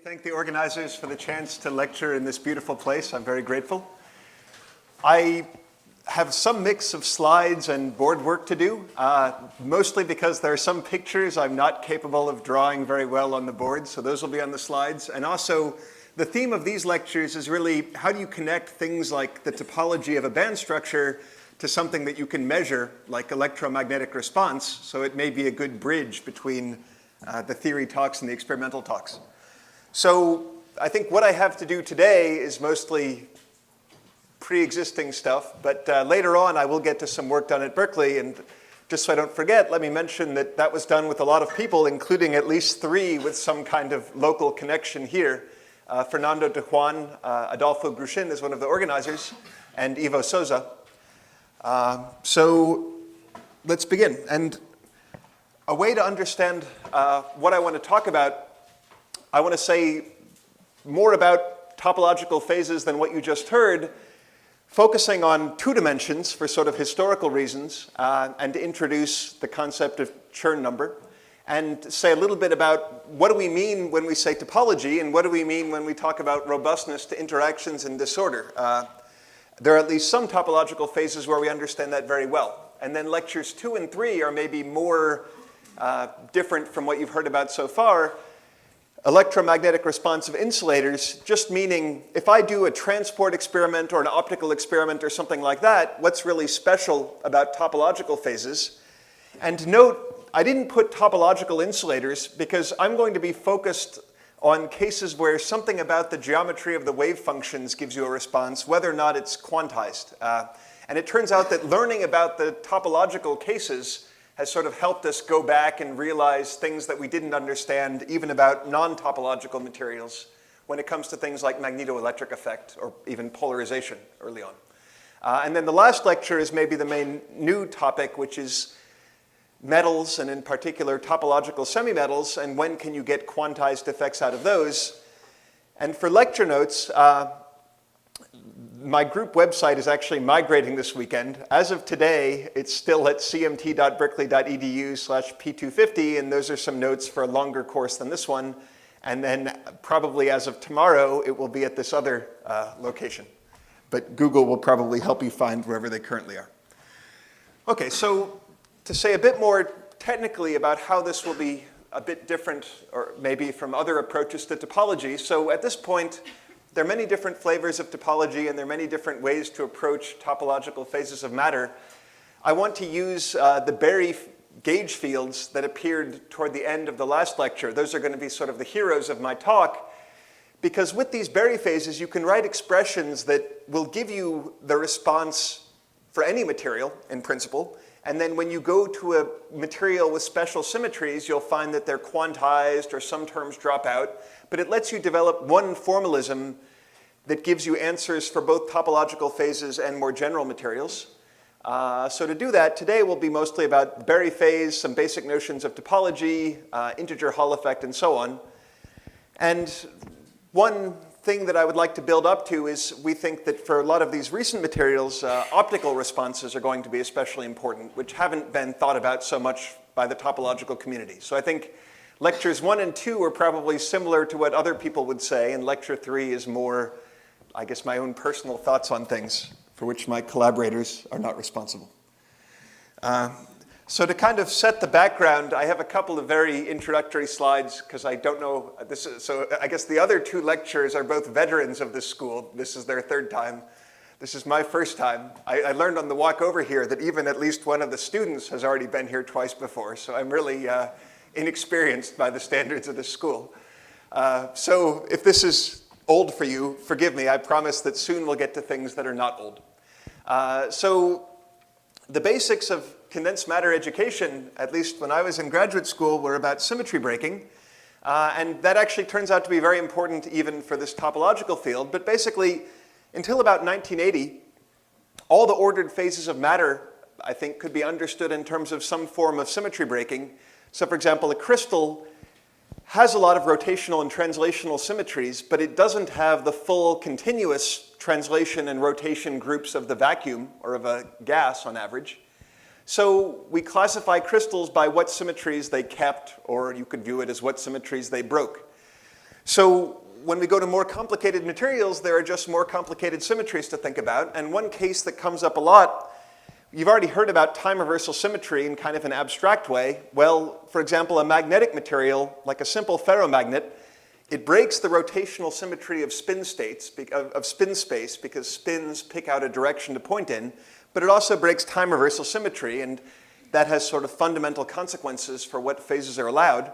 Thank the organizers for the chance to lecture in this beautiful place. I'm very grateful. I have some mix of slides and board work to do, mostly because there are some pictures I'm not capable of drawing very well on the board, so those will be on the slides. And also, the theme of these lectures is really how do you connect things like the topology of a band structure to something that you can measure, like electromagnetic response, so it may be a good bridge between the theory talks and the experimental talks. So I think what I have to do today is mostly pre-existing stuff, but later on I will get to some work done at Berkeley, and just so I don't forget, let me mention that that was done with a lot of people, including at least 3 with some kind of local connection here. Fernando de Juan, Adolfo Gruchin is one of the organizers, and Ivo Souza. So let's begin. And a way to understand what I want to talk about, I want to say more about topological phases than what you just heard, focusing on 2 dimensions for sort of historical reasons, and to introduce the concept of Chern number, and say a little bit about what do we mean when we say topology, and what do we mean when we talk about robustness to interactions and disorder. There are at least some topological phases where we understand that very well. And then lectures 2 and 3 are maybe more different from what you've heard about so far. Electromagnetic response of insulators, just meaning if I do a transport experiment or an optical experiment or something like that, what's really special about topological phases? And note, I didn't put topological insulators because I'm going to be focused on cases where something about the geometry of the wave functions gives you a response, whether or not it's quantized. And it turns out that learning about the topological cases has sort of helped us go back and realize things that we didn't understand even about non-topological materials when it comes to things like magnetoelectric effect or even polarization early on. And then the last lecture is maybe the main new topic, which is metals, and in particular topological semimetals, and when can you get quantized effects out of those. And for lecture notes, my group website is actually migrating this weekend. As of today, it's still at cmt.berkeley.edu/p250, and those are some notes for a longer course than this one. And then probably as of tomorrow, it will be at this other location. But Google will probably help you find wherever they currently are. Okay, so to say a bit more technically about how this will be a bit different, or maybe from other approaches to topology. So at this point, there are many different flavors of topology, and there are many different ways to approach topological phases of matter. I want to use the Berry gauge fields that appeared toward the end of the last lecture. Those are going to be sort of the heroes of my talk, because with these Berry phases, you can write expressions that will give you the response for any material, in principle. And then when you go to a material with special symmetries, you'll find that they're quantized or some terms drop out. But it lets you develop one formalism that gives you answers for both topological phases and more general materials. So to do that, today will be mostly about Berry phase, some basic notions of topology, integer Hall effect, and so on. And one thing that I would like to build up to is we think that for a lot of these recent materials, optical responses are going to be especially important, which haven't been thought about so much by the topological community. So I think lectures 1 and 2 are probably similar to what other people would say, and lecture 3 is more, I guess, my own personal thoughts on things for which my collaborators are not responsible. So to kind of set the background, I have a couple of very introductory slides because I don't know, so I guess the other 2 lecturers are both veterans of this school. This is their 3rd time. This is my 1st time. I learned on the walk over here that even at least one of the students has already been here twice before, so I'm really inexperienced by the standards of this school. So if this is old for you, forgive me. I promise that soon we'll get to things that are not old. So the basics of condensed matter education, at least when I was in graduate school, were about symmetry breaking. And that actually turns out to be very important even for this topological field. But basically, until about 1980, all the ordered phases of matter, I think, could be understood in terms of some form of symmetry breaking. So for example, a crystal has a lot of rotational and translational symmetries, but it doesn't have the full continuous translation and rotation groups of the vacuum, or of a gas on average. So we classify crystals by what symmetries they kept, or you could view it as what symmetries they broke. So when we go to more complicated materials, there are just more complicated symmetries to think about. And one case that comes up a lot, you've already heard about time reversal symmetry in kind of an abstract way. Well, for example, a magnetic material, like a simple ferromagnet, it breaks the rotational symmetry of spin states, of spin space, because spins pick out a direction to point in, but it also breaks time reversal symmetry, and that has sort of fundamental consequences for what phases are allowed.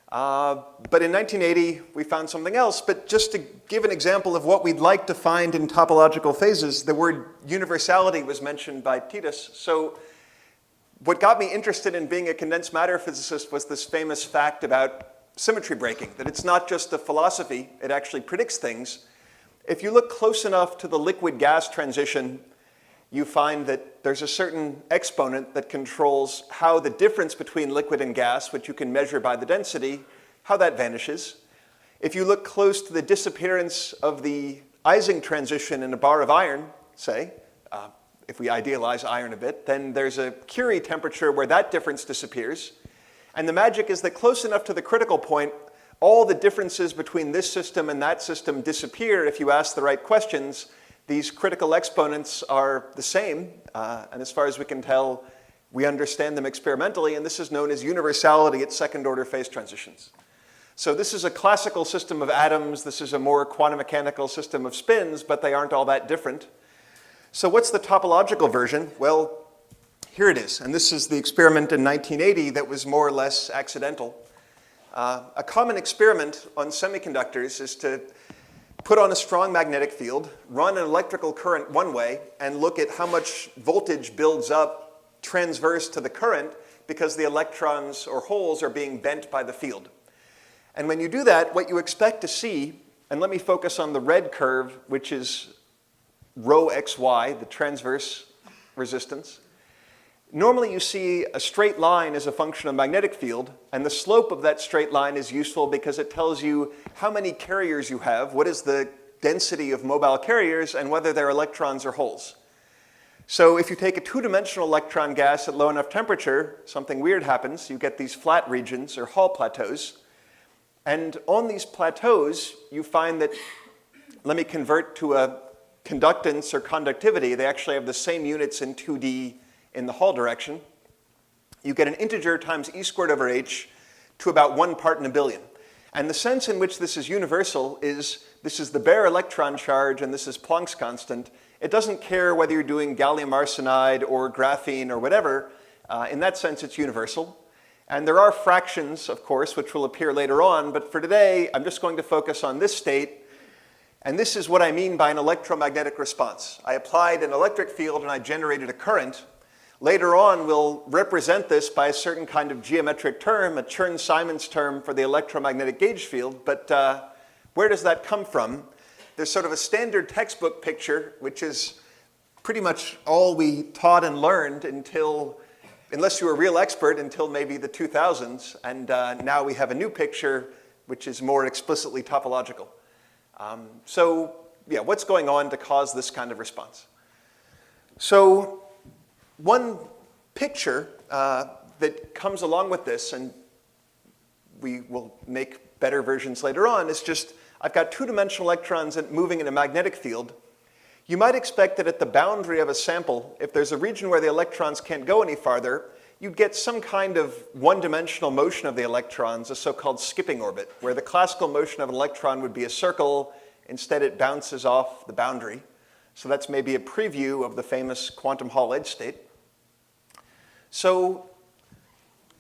But in 1980, we found something else. But just to give an example of what we'd like to find in topological phases, the word universality was mentioned by Titus. So what got me interested in being a condensed matter physicist was this famous fact about symmetry breaking, that it's not just a philosophy, it actually predicts things. If you look close enough to the liquid-gas transition, you find that there's a certain exponent that controls how the difference between liquid and gas, which you can measure by the density, how that vanishes. If you look close to the disappearance of the Ising transition in a bar of iron, say, if we idealize iron a bit, then there's a Curie temperature where that difference disappears. And the magic is that close enough to the critical point, all the differences between this system and that system disappear if you ask the right questions. These critical exponents are the same, and as far as we can tell, we understand them experimentally, and this is known as universality at second-order phase transitions. So this is a classical system of atoms, this is a more quantum mechanical system of spins, but they aren't all that different. So what's the topological version? Well, here it is, and this is the experiment in 1980 that was more or less accidental. A common experiment on semiconductors is to put on a strong magnetic field, run an electrical current one way, and look at how much voltage builds up transverse to the current because the electrons or holes are being bent by the field. And when you do that, what you expect to see, and let me focus on the red curve, which is rho xy, the transverse resistance. Normally you see a straight line as a function of magnetic field, and the slope of that straight line is useful because it tells you how many carriers you have, what is the density of mobile carriers, and whether they're electrons or holes. So if you take a two-dimensional electron gas at low enough temperature, something weird happens. You get these flat regions, or Hall plateaus. And on these plateaus, you find that, let me convert to a conductance or conductivity. They actually have the same units in 2D in the Hall direction. You get an integer times e squared over h to about 1 part in a billion. And the sense in which this is universal is this is the bare electron charge and this is Planck's constant. It doesn't care whether you're doing gallium arsenide or graphene or whatever. In that sense, it's universal. And there are fractions, of course, which will appear later on. But for today, I'm just going to focus on this state. And this is what I mean by an electromagnetic response. I applied an electric field and I generated a current. Later on, we'll represent this by a certain kind of geometric term, a Chern-Simons term for the electromagnetic gauge field. But where does that come from? There's sort of a standard textbook picture, which is pretty much all we taught and learned until, unless you were a real expert, until maybe the 2000s. And now we have a new picture, which is more explicitly topological. So yeah, what's going on to cause this kind of response? So one picture that comes along with this, and we will make better versions later on, is just I've got two-dimensional electrons moving in a magnetic field. You might expect that at the boundary of a sample, if there's a region where the electrons can't go any farther, you'd get some kind of one-dimensional motion of the electrons, a so-called skipping orbit, where the classical motion of an electron would be a circle. Instead, it bounces off the boundary. So that's maybe a preview of the famous quantum Hall edge state. So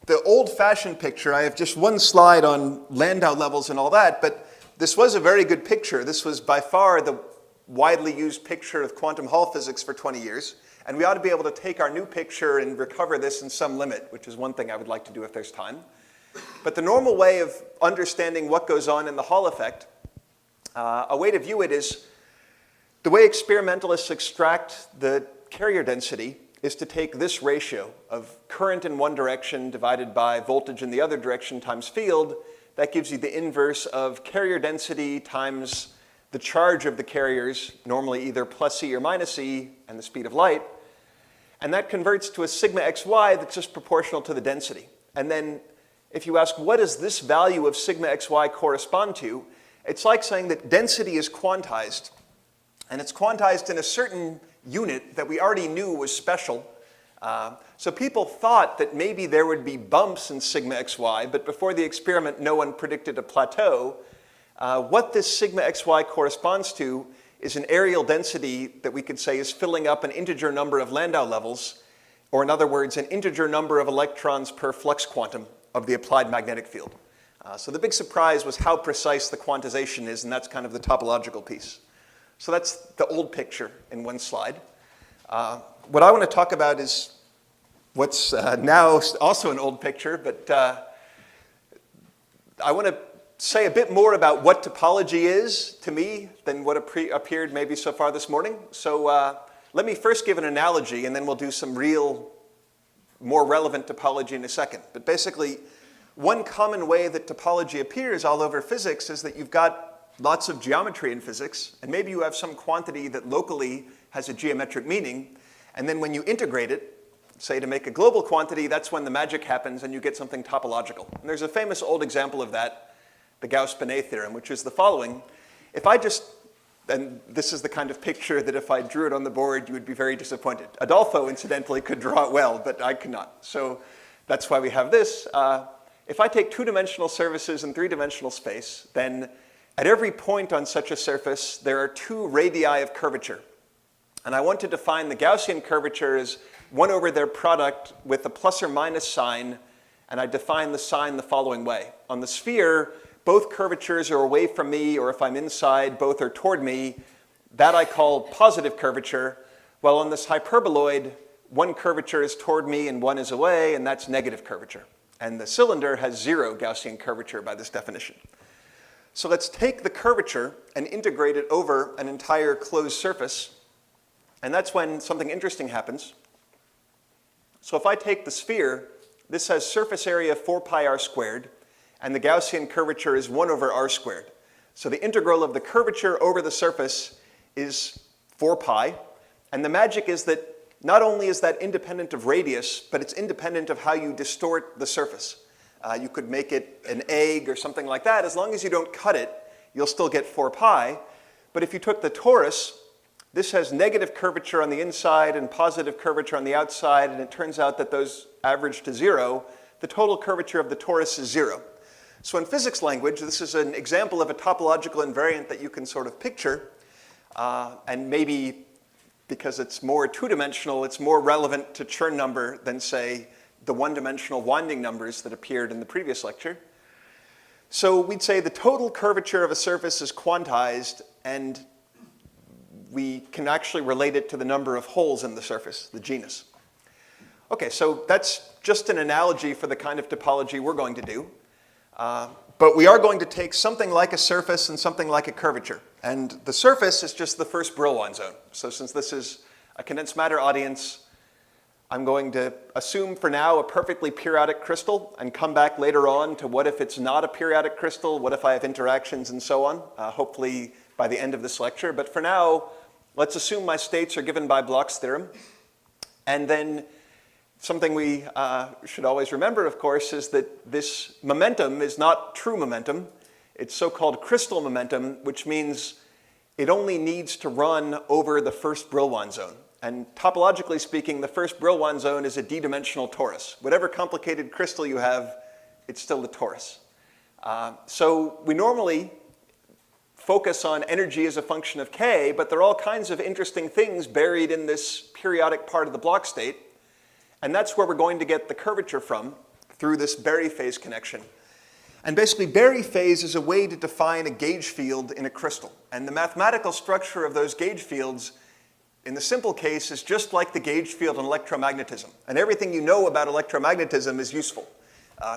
the old-fashioned picture, I have just one slide on Landau levels and all that, but this was a very good picture. This was by far the widely used picture of quantum Hall physics for 20 years. And we ought to be able to take our new picture and recover this in some limit, which is one thing I would like to do if there's time. But the normal way of understanding what goes on in the Hall effect, a way to view it is the way experimentalists extract the carrier density is to take this ratio of current in one direction divided by voltage in the other direction times field. That gives you the inverse of carrier density times the charge of the carriers, normally either plus e or minus e, and the speed of light. And that converts to a sigma xy that's just proportional to the density. And then if you ask what does this value of sigma xy correspond to, it's like saying that density is quantized. And it's quantized in a certain unit that we already knew was special. So people thought that maybe there would be bumps in sigma xy, but before the experiment, no one predicted a plateau. What this sigma xy corresponds to is an areal density that we could say is filling up an integer number of Landau levels, or in other words, an integer number of electrons per flux quantum of the applied magnetic field. So the big surprise was how precise the quantization is, and that's kind of the topological piece. So that's the old picture in one slide. What I want to talk about is what's now also an old picture, but I want to say a bit more about what topology is to me than what appeared maybe so far this morning. So let me first give an analogy, and then we'll do some real, more relevant topology in a second. But basically, one common way that topology appears all over physics is that you've got lots of geometry in physics, and maybe you have some quantity that locally has a geometric meaning, and then when you integrate it, say to make a global quantity, that's when the magic happens and you get something topological. And there's a famous old example of that, the Gauss-Bonnet theorem, which is the following. If I just, and this is the kind of picture that if I drew it on the board, you would be very disappointed. Adolfo, incidentally, could draw it well, but I could not. So that's why we have this. If I take two-dimensional surfaces in three-dimensional space, then at every point on such a surface, there are two radii of curvature. And I want to define the Gaussian curvature as 1 over their product with a plus or minus sign, and I define the sign the following way. On the sphere, both curvatures are away from me, or if I'm inside, both are toward me. That I call positive curvature, while on this hyperboloid, one curvature is toward me and one is away, and that's negative curvature. And the cylinder has 0 Gaussian curvature by this definition. So let's take the curvature and integrate it over an entire closed surface. And that's when something interesting happens. So if I take the sphere, this has surface area 4 pi r squared, and the Gaussian curvature is 1 over r squared. So the integral of the curvature over the surface is 4 pi. And the magic is that not only is that independent of radius, but it's independent of how you distort the surface. You could make it an egg or something like that. As long as you don't cut it, you'll still get 4 pi. But if you took the torus, this has negative curvature on the inside and positive curvature on the outside, and it turns out that those average to 0. The total curvature of the torus is 0. So in physics language, this is an example of a topological invariant that you can sort of picture, and maybe because it's more two-dimensional, it's more relevant to Chern number than, say, the one-dimensional winding numbers that appeared in the previous lecture. So we'd say the total curvature of a surface is quantized, and we can actually relate it to the number of holes in the surface, the genus. Okay, so that's just an analogy for the kind of topology we're going to do. But we are going to take something like a surface and something like a curvature. And the surface is just the first Brillouin zone. So since this is a condensed matter audience, I'm going to assume for now a perfectly periodic crystal and come back later on to what if it's not a periodic crystal, what if I have interactions and so on, hopefully by the end of this lecture. But for now, let's assume my states are given by Bloch's theorem. And then something we should always remember, of course, is that this momentum is not true momentum. It's so-called crystal momentum, which means it only needs to run over the first Brillouin zone. And topologically speaking, the first Brillouin zone is a d-dimensional torus. Whatever complicated crystal you have, it's still a torus. So we normally focus on energy as a function of k, but there are all kinds of interesting things buried in this periodic part of the Bloch state. And that's where we're going to get the curvature from, through this Berry phase connection. And basically, Berry phase is a way to define a gauge field in a crystal. And the mathematical structure of those gauge fields, in the simple case, is just like the gauge field in electromagnetism. And everything you know about electromagnetism is useful.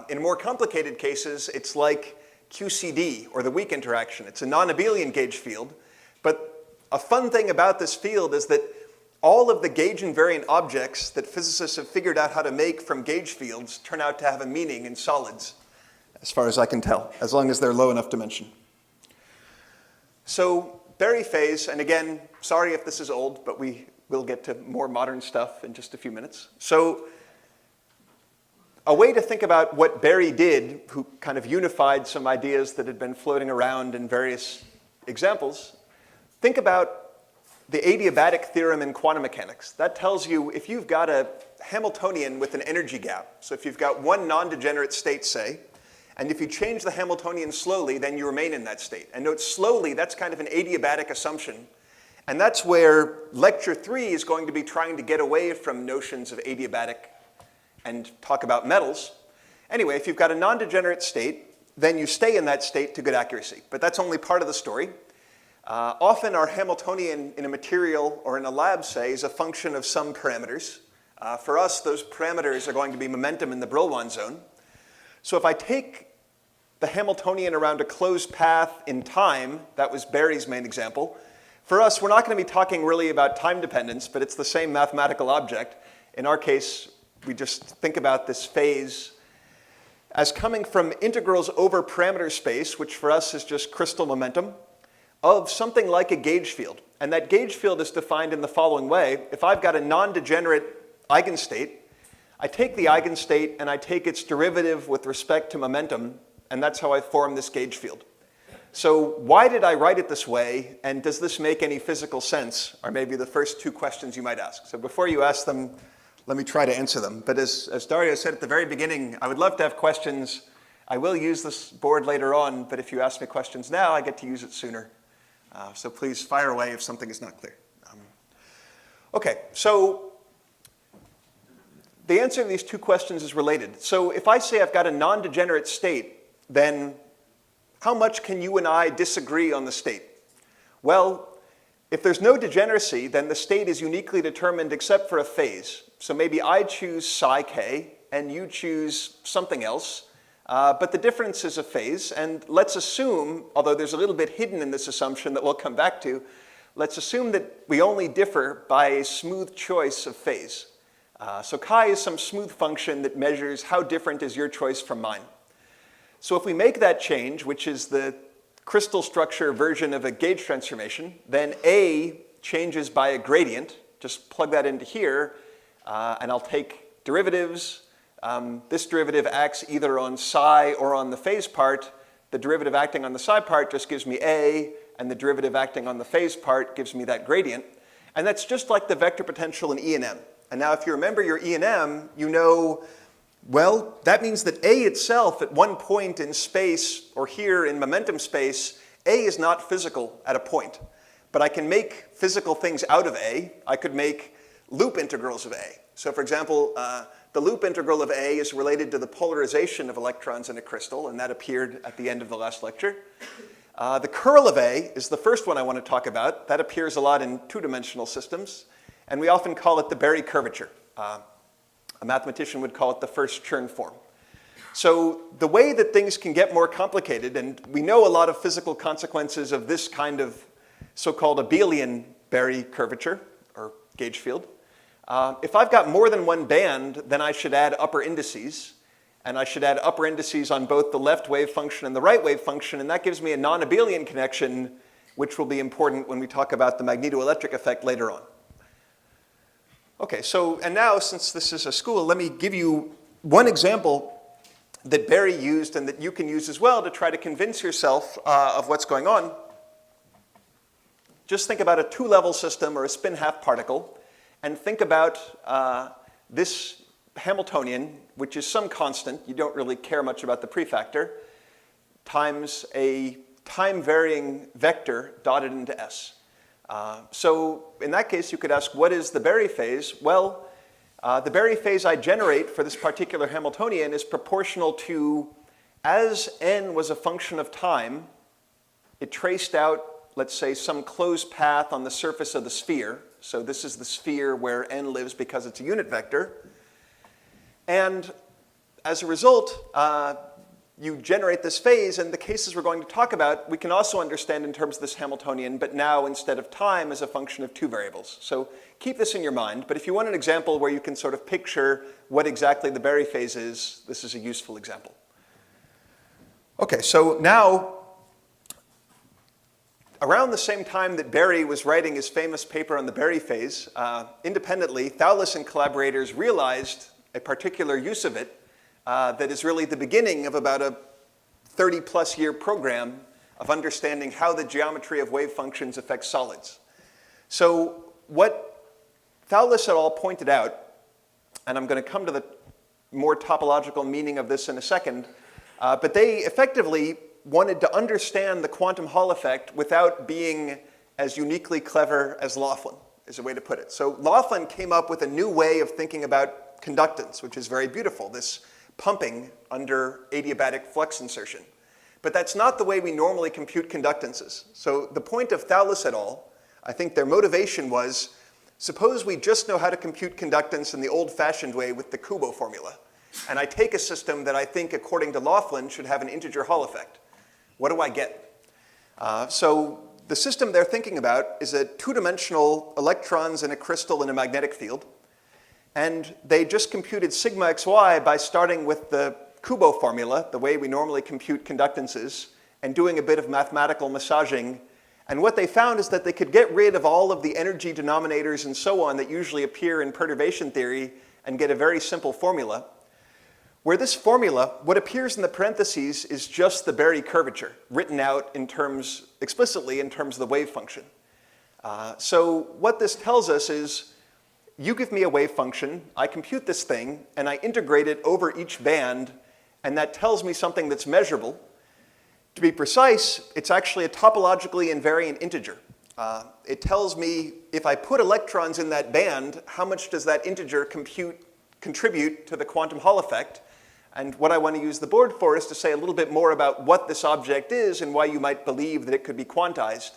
In more complicated cases, it's like QCD, or the weak interaction. It's a non-abelian gauge field. But a fun thing about this field is that all of the gauge invariant objects that physicists have figured out how to make from gauge fields turn out to have a meaning in solids, as far as I can tell, as long as they're low enough dimension. So Berry phase, and again, sorry if this is old, but we will get to more modern stuff in just a few minutes. So a way to think about what Berry did, who kind of unified some ideas that had been floating around in various examples, think about the adiabatic theorem in quantum mechanics. That tells you if you've got a Hamiltonian with an energy gap, so if you've got one non-degenerate state, say, and if you change the Hamiltonian slowly, then you remain in that state. And note slowly, that's kind of an adiabatic assumption. And that's where lecture 3 is going to be trying to get away from notions of adiabatic and talk about metals. Anyway, if you've got a non-degenerate state, then you stay in that state to good accuracy. But that's only part of the story. Often our Hamiltonian in a material or in a lab, say, is a function of some parameters. For us, those parameters are going to be momentum in the Brillouin zone. So if I take the Hamiltonian around a closed path in time, that was Berry's main example. For us, we're not going to be talking really about time dependence, but it's the same mathematical object. In our case, we just think about this phase as coming from integrals over parameter space, which for us is just crystal momentum, of something like a gauge field. And that gauge field is defined in the following way. If I've got a non-degenerate eigenstate, I take the eigenstate and I take its derivative with respect to momentum, and that's how I form this gauge field. So why did I write it this way, and does this make any physical sense, are maybe the first two questions you might ask. So before you ask them, let me try to answer them. But as Dario said at the very beginning, I would love to have questions. I will use this board later on, but if you ask me questions now, I get to use it sooner. So please fire away if something is not clear. Okay, so the answer to these two questions is related. So if I say I've got a non-degenerate state, then how much can you and I disagree on the state? Well, if there's no degeneracy, then the state is uniquely determined except for a phase. So maybe I choose psi k and you choose something else, but the difference is a phase. And let's assume, although there's a little bit hidden in this assumption that we'll come back to, let's assume that we only differ by a smooth choice of phase. So chi is some smooth function that measures how different is your choice from mine. So if we make that change, which is the crystal structure version of a gauge transformation, then A changes by a gradient. Just plug that into here, and I'll take derivatives. This derivative acts either on psi or on the phase part. The derivative acting on the psi part just gives me A, and the derivative acting on the phase part gives me that gradient. And that's just like the vector potential in E and M. And now if you remember your E and M, you know, well, that means that A itself at one point in space, or here in momentum space, A is not physical at a point. But I can make physical things out of A. I could make loop integrals of A. So for example, the loop integral of A is related to the polarization of electrons in a crystal, and that appeared at the end of the last lecture. The curl of A is the first one I want to talk about. That appears a lot in two-dimensional systems, and we often call it the Berry curvature. A mathematician would call it the first Chern form. So the way that things can get more complicated, and we know a lot of physical consequences of this kind of so-called abelian Berry curvature, or gauge field. If I've got more than one band, then I should add upper indices. And I should add upper indices on both the left wave function and the right wave function, and that gives me a non-abelian connection, which will be important when we talk about the magnetoelectric effect later on. Okay, so, and now since this is a school, let me give you one example that Berry used and that you can use as well to try to convince yourself of what's going on. Just think about a two-level system or a spin-half particle, and think about this Hamiltonian, which is some constant, you don't really care much about the prefactor, times a time-varying vector dotted into S. So in that case, you could ask, what is the Berry phase? Well, the Berry phase I generate for this particular Hamiltonian is proportional to, as n was a function of time, it traced out, let's say, some closed path on the surface of the sphere. So this is the sphere where n lives because it's a unit vector. And as a result, you generate this phase, and the cases we're going to talk about, we can also understand in terms of this Hamiltonian, but now instead of time as a function of two variables. So keep this in your mind, but if you want an example where you can sort of picture what exactly the Berry phase is, this is a useful example. Okay, so now, around the same time that Berry was writing his famous paper on the Berry phase, independently, Thallus and collaborators realized a particular use of it, that is really the beginning of about a 30-plus year program of understanding how the geometry of wave functions affects solids. So what Thallus et al. Pointed out, and I'm going to come to the more topological meaning of this in a second, but they effectively wanted to understand the quantum Hall effect without being as uniquely clever as Laughlin, is a way to put it. So Laughlin came up with a new way of thinking about conductance, which is very beautiful, this pumping under adiabatic flux insertion. But that's not the way we normally compute conductances. So the point of Thallus et al., I think their motivation was, suppose we just know how to compute conductance in the old-fashioned way with the Kubo formula, and I take a system that I think, according to Laughlin, should have an integer Hall effect. What do I get? So the system they're thinking about is a two-dimensional electrons in a crystal in a magnetic field, and they just computed sigma xy by starting with the Kubo formula, the way we normally compute conductances, and doing a bit of mathematical massaging. And what they found is that they could get rid of all of the energy denominators and so on that usually appear in perturbation theory and get a very simple formula, where this formula, what appears in the parentheses, is just the Berry curvature, written out in terms, explicitly in terms of the wave function. So what this tells us is, you give me a wave function, I compute this thing, and I integrate it over each band, and that tells me something that's measurable. To be precise, it's actually a topologically invariant integer. It tells me if I put electrons in that band, how much does that integer contribute to the quantum Hall effect? And what I want to use the board for is to say a little bit more about what this object is and why you might believe that it could be quantized.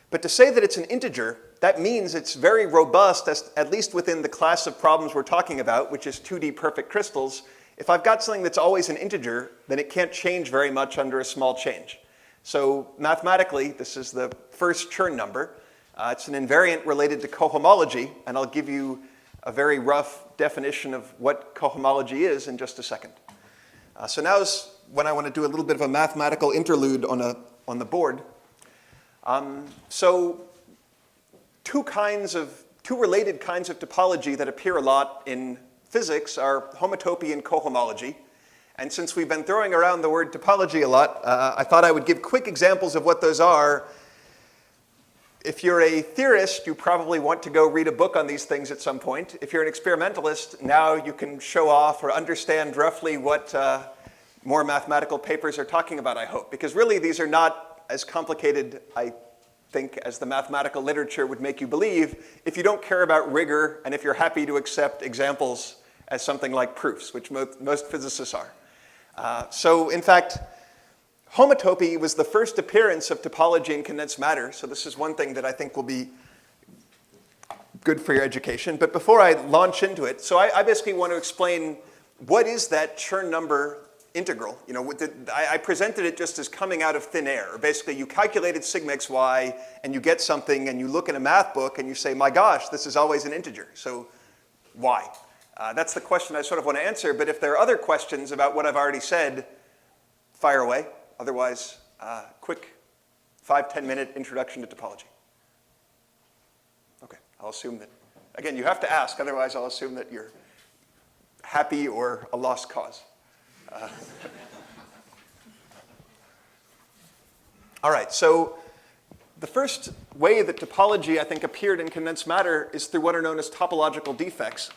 But to say that it's an integer, that means it's very robust, at least within the class of problems we're talking about, which is 2D perfect crystals. If I've got something that's always an integer, then it can't change very much under a small change. So mathematically, this is the first Chern number. It's an invariant related to cohomology, and I'll give you a very rough definition of what cohomology is in just a second. So now's when I want to do a little bit of a mathematical interlude on the board. So two related kinds of topology that appear a lot in physics are homotopy and cohomology. And since we've been throwing around the word topology a lot, I thought I would give quick examples of what those are. If you're a theorist, you probably want to go read a book on these things at some point. If you're an experimentalist, now you can show off or understand roughly what more mathematical papers are talking about, I hope. Because really, these are not as complicated, I think, as the mathematical literature would make you believe if you don't care about rigor and if you're happy to accept examples as something like proofs, which most physicists are. So in fact, homotopy was the first appearance of topology in condensed matter, so this is one thing that I think will be good for your education. But before I launch into it, so I basically want to explain what is that Chern number integral. You know, I presented it just as coming out of thin air. Basically, you calculated sigma xy, and you get something, and you look in a math book, and you say, my gosh, this is always an integer. So why? That's the question I sort of want to answer. But if there are other questions about what I've already said, fire away. Otherwise, quick 5-10 minute introduction to topology. OK, I'll assume that. Again, you have to ask. Otherwise, I'll assume that you're happy or a lost cause. All right, so the first way that topology, I think, appeared in condensed matter is through what are known as topological defects,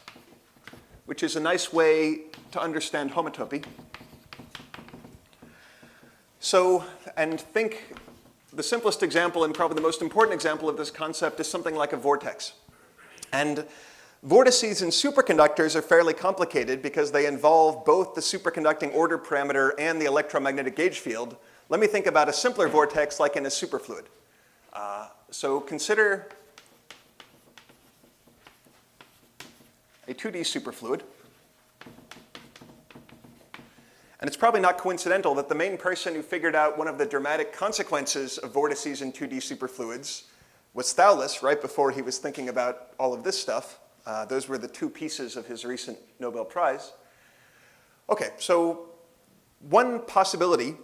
which is a nice way to understand homotopy. So, and think the simplest example and probably the most important example of this concept is something like a vortex. And vortices in superconductors are fairly complicated because they involve both the superconducting order parameter and the electromagnetic gauge field. Let me think about a simpler vortex like in a superfluid. So consider a 2D superfluid. And it's probably not coincidental that the main person who figured out one of the dramatic consequences of vortices in 2D superfluids was Thallus, right before he was thinking about all of this stuff. Those were the two pieces of his recent Nobel Prize. OK, so one possibility,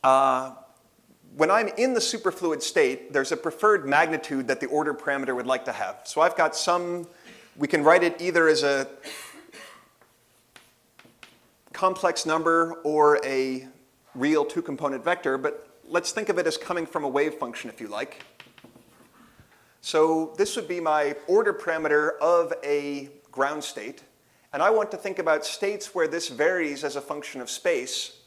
when I'm in the superfluid state, there's a preferred magnitude that the order parameter would like to have. So I've got some, we can write it either as a complex number or a real two-component vector, but let's think of it as coming from a wave function, if you like. So this would be my order parameter of a ground state, and I want to think about states where this varies as a function of space.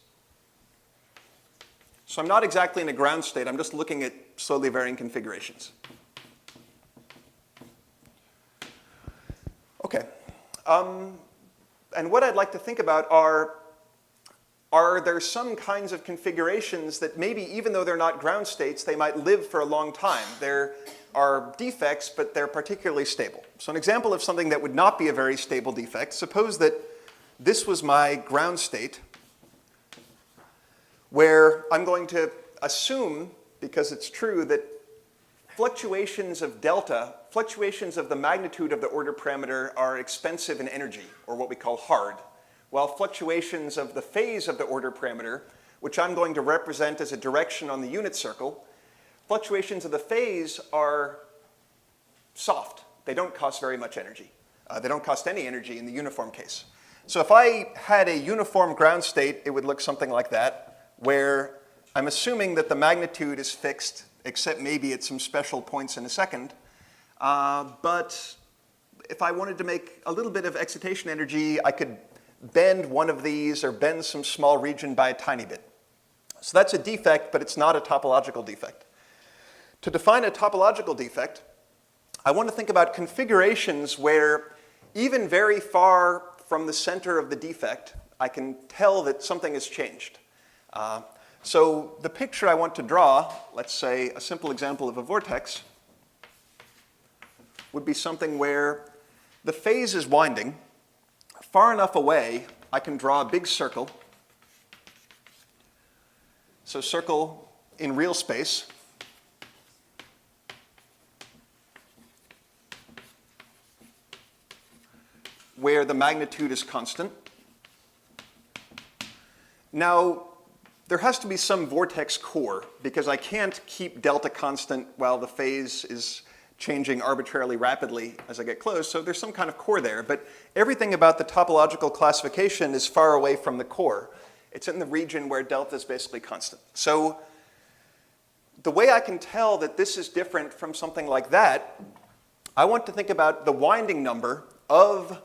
So I'm not exactly in a ground state, I'm just looking at slowly varying configurations. Okay. And what I'd like to think about are there some kinds of configurations that maybe even though they're not ground states, they might live for a long time. There are defects, but they're particularly stable. So an example of something that would not be a very stable defect, suppose that this was my ground state, where I'm going to assume, because it's true, that fluctuations of delta, fluctuations of the magnitude of the order parameter are expensive in energy, or what we call hard, while fluctuations of the phase of the order parameter, which I'm going to represent as a direction on the unit circle, fluctuations of the phase are soft. They don't cost very much energy. They don't cost any energy in the uniform case. So if I had a uniform ground state, it would look something like that, where I'm assuming that the magnitude is fixed, except maybe at some special points in a second. But if I wanted to make a little bit of excitation energy, I could bend one of these or bend some small region by a tiny bit. So that's a defect, but it's not a topological defect. To define a topological defect, I want to think about configurations where even very far from the center of the defect, I can tell that something has changed. So the picture I want to draw, let's say a simple example of a vortex, would be something where the phase is winding. Far enough away, I can draw a big circle. So circle in real space. Where the magnitude is constant. Now, there has to be some vortex core, because I can't keep delta constant while the phase is changing arbitrarily rapidly as I get close, so there's some kind of core there. But everything about the topological classification is far away from the core. It's in the region where delta is basically constant. So the way I can tell that this is different from something like that, I want to think about the winding number of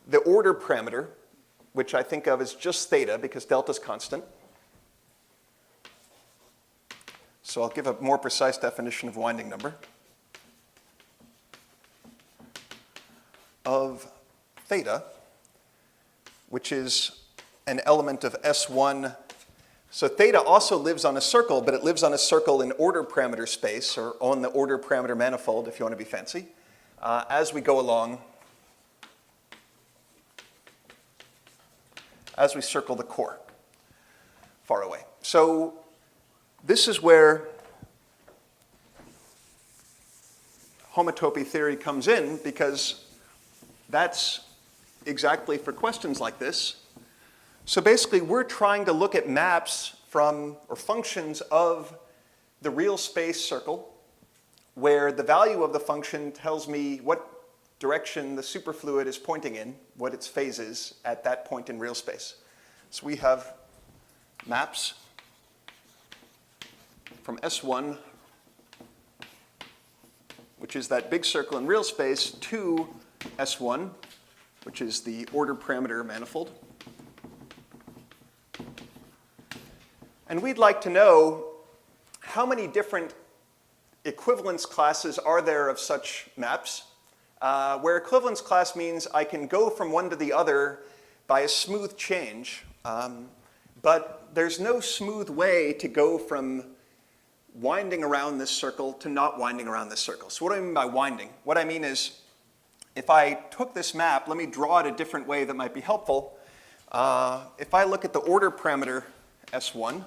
the order parameter, which I think of as just theta, because delta is constant. So I'll give a more precise definition of winding number. Of theta, which is an element of S1. So theta also lives on a circle, but it lives on a circle in order parameter space, or on the order parameter manifold, if you want to be fancy, as we go along, as we circle the core far away. So this is where homotopy theory comes in, because that's exactly for questions like this. So basically, we're trying to look at maps from, or functions of the real space circle, where the value of the function tells me what direction the superfluid is pointing in, what its phase is at that point in real space. So we have maps from S1, which is that big circle in real space, to S1, which is the order parameter manifold. And we'd like to know how many different equivalence classes are there of such maps, where equivalence class means I can go from one to the other by a smooth change, but there's no smooth way to go from winding around this circle to not winding around this circle. So what do I mean by winding? What I mean is, if I took this map, let me draw it a different way that might be helpful. If I look at the order parameter S1,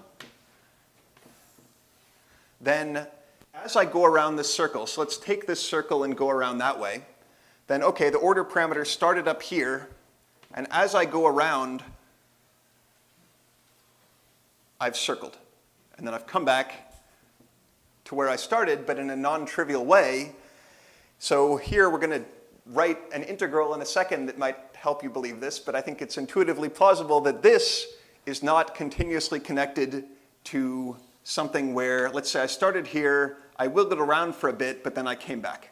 then as I go around this circle, so let's take this circle and go around that way, then okay, the order parameter started up here, and as I go around, I've circled. And then I've come back to where I started, but in a non-trivial way. So here we're going to write an integral in a second that might help you believe this, but I think it's intuitively plausible that this is not continuously connected to something where, let's say I started here, I wiggled around for a bit, but then I came back.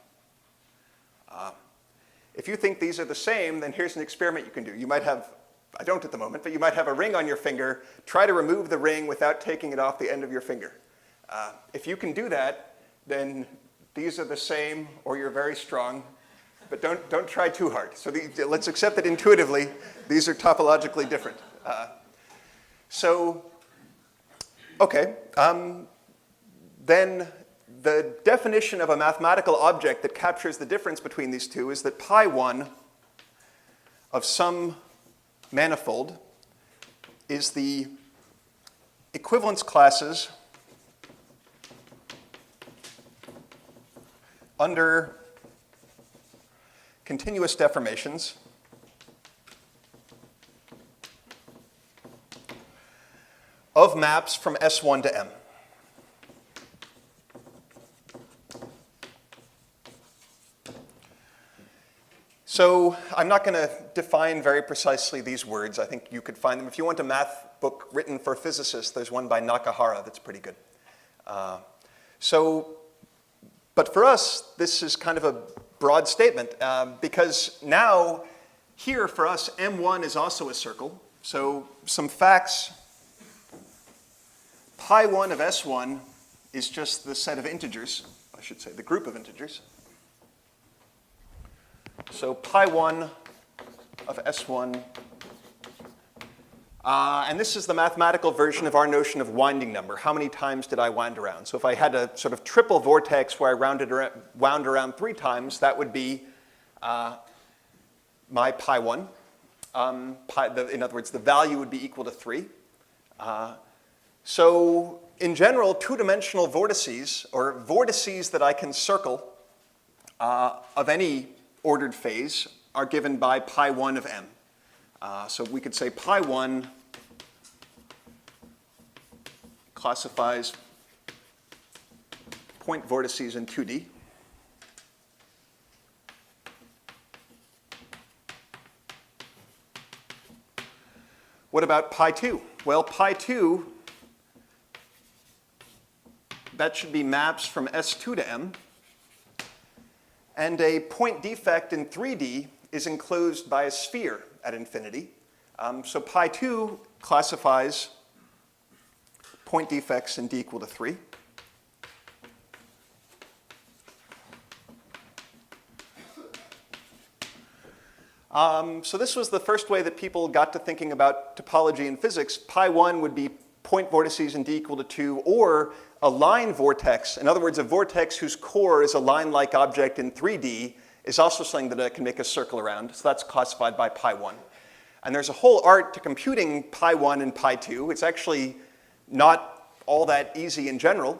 If you think these are the same, then here's an experiment you can do. You might have, I don't at the moment, but you might have a ring on your finger. Try to remove the ring without taking it off the end of your finger. If you can do that, then these are the same, or you're very strong. But don't try too hard. So let's accept that intuitively, these are topologically different. Okay. Then the definition of a mathematical object that captures the difference between these two is that pi1 of some manifold is the equivalence classes under continuous deformations of maps from S1 to M. So I'm not going to define very precisely these words. I think you could find them. If you want a math book written for physicists, there's one by Nakahara that's pretty good. But for us, this is kind of a broad statement because now here for us, M1 is also a circle. So some facts, pi1 of S1 is just the set of integers, I should say the group of integers. So pi1 of S1, and this is the mathematical version of our notion of winding number. How many times did I wind around? So if I had a sort of triple vortex where I wound around 3 times, that would be my pi1. In other words, the value would be equal to 3. So in general, 2-dimensional vortices, or vortices that I can circle of any ordered phase, are given by pi1 of M. So we could say pi1 classifies point vortices in 2D. What about pi2? Well, pi2, that should be maps from S2 to M. And a point defect in 3D is enclosed by a sphere at infinity. So pi2 classifies point defects in d equal to 3. So this was the first way that people got to thinking about topology in physics. Pi1 would be point vortices in d equal to 2, or a line vortex. In other words, a vortex whose core is a line-like object in 3D is also something that I can make a circle around. So that's classified by pi1. And there's a whole art to computing pi1 and pi2. It's actually not all that easy in general.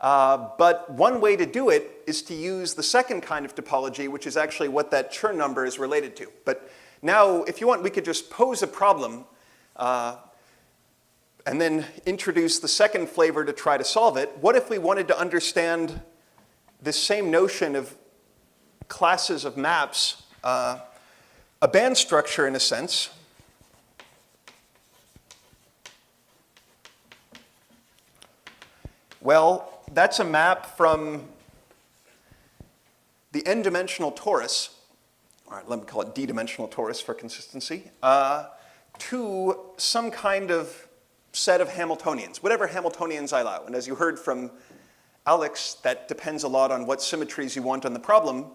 But one way to do it is to use the second kind of topology, which is actually what that Chern number is related to. But now, if you want, we could just pose a problem and then introduce the second flavor to try to solve it. What if we wanted to understand this same notion of classes of maps, a band structure in a sense, well, that's a map from the n-dimensional torus, all right, let me call it d-dimensional torus for consistency, to some kind of set of Hamiltonians, whatever Hamiltonians I allow. And as you heard from Alex, that depends a lot on what symmetries you want on the problem.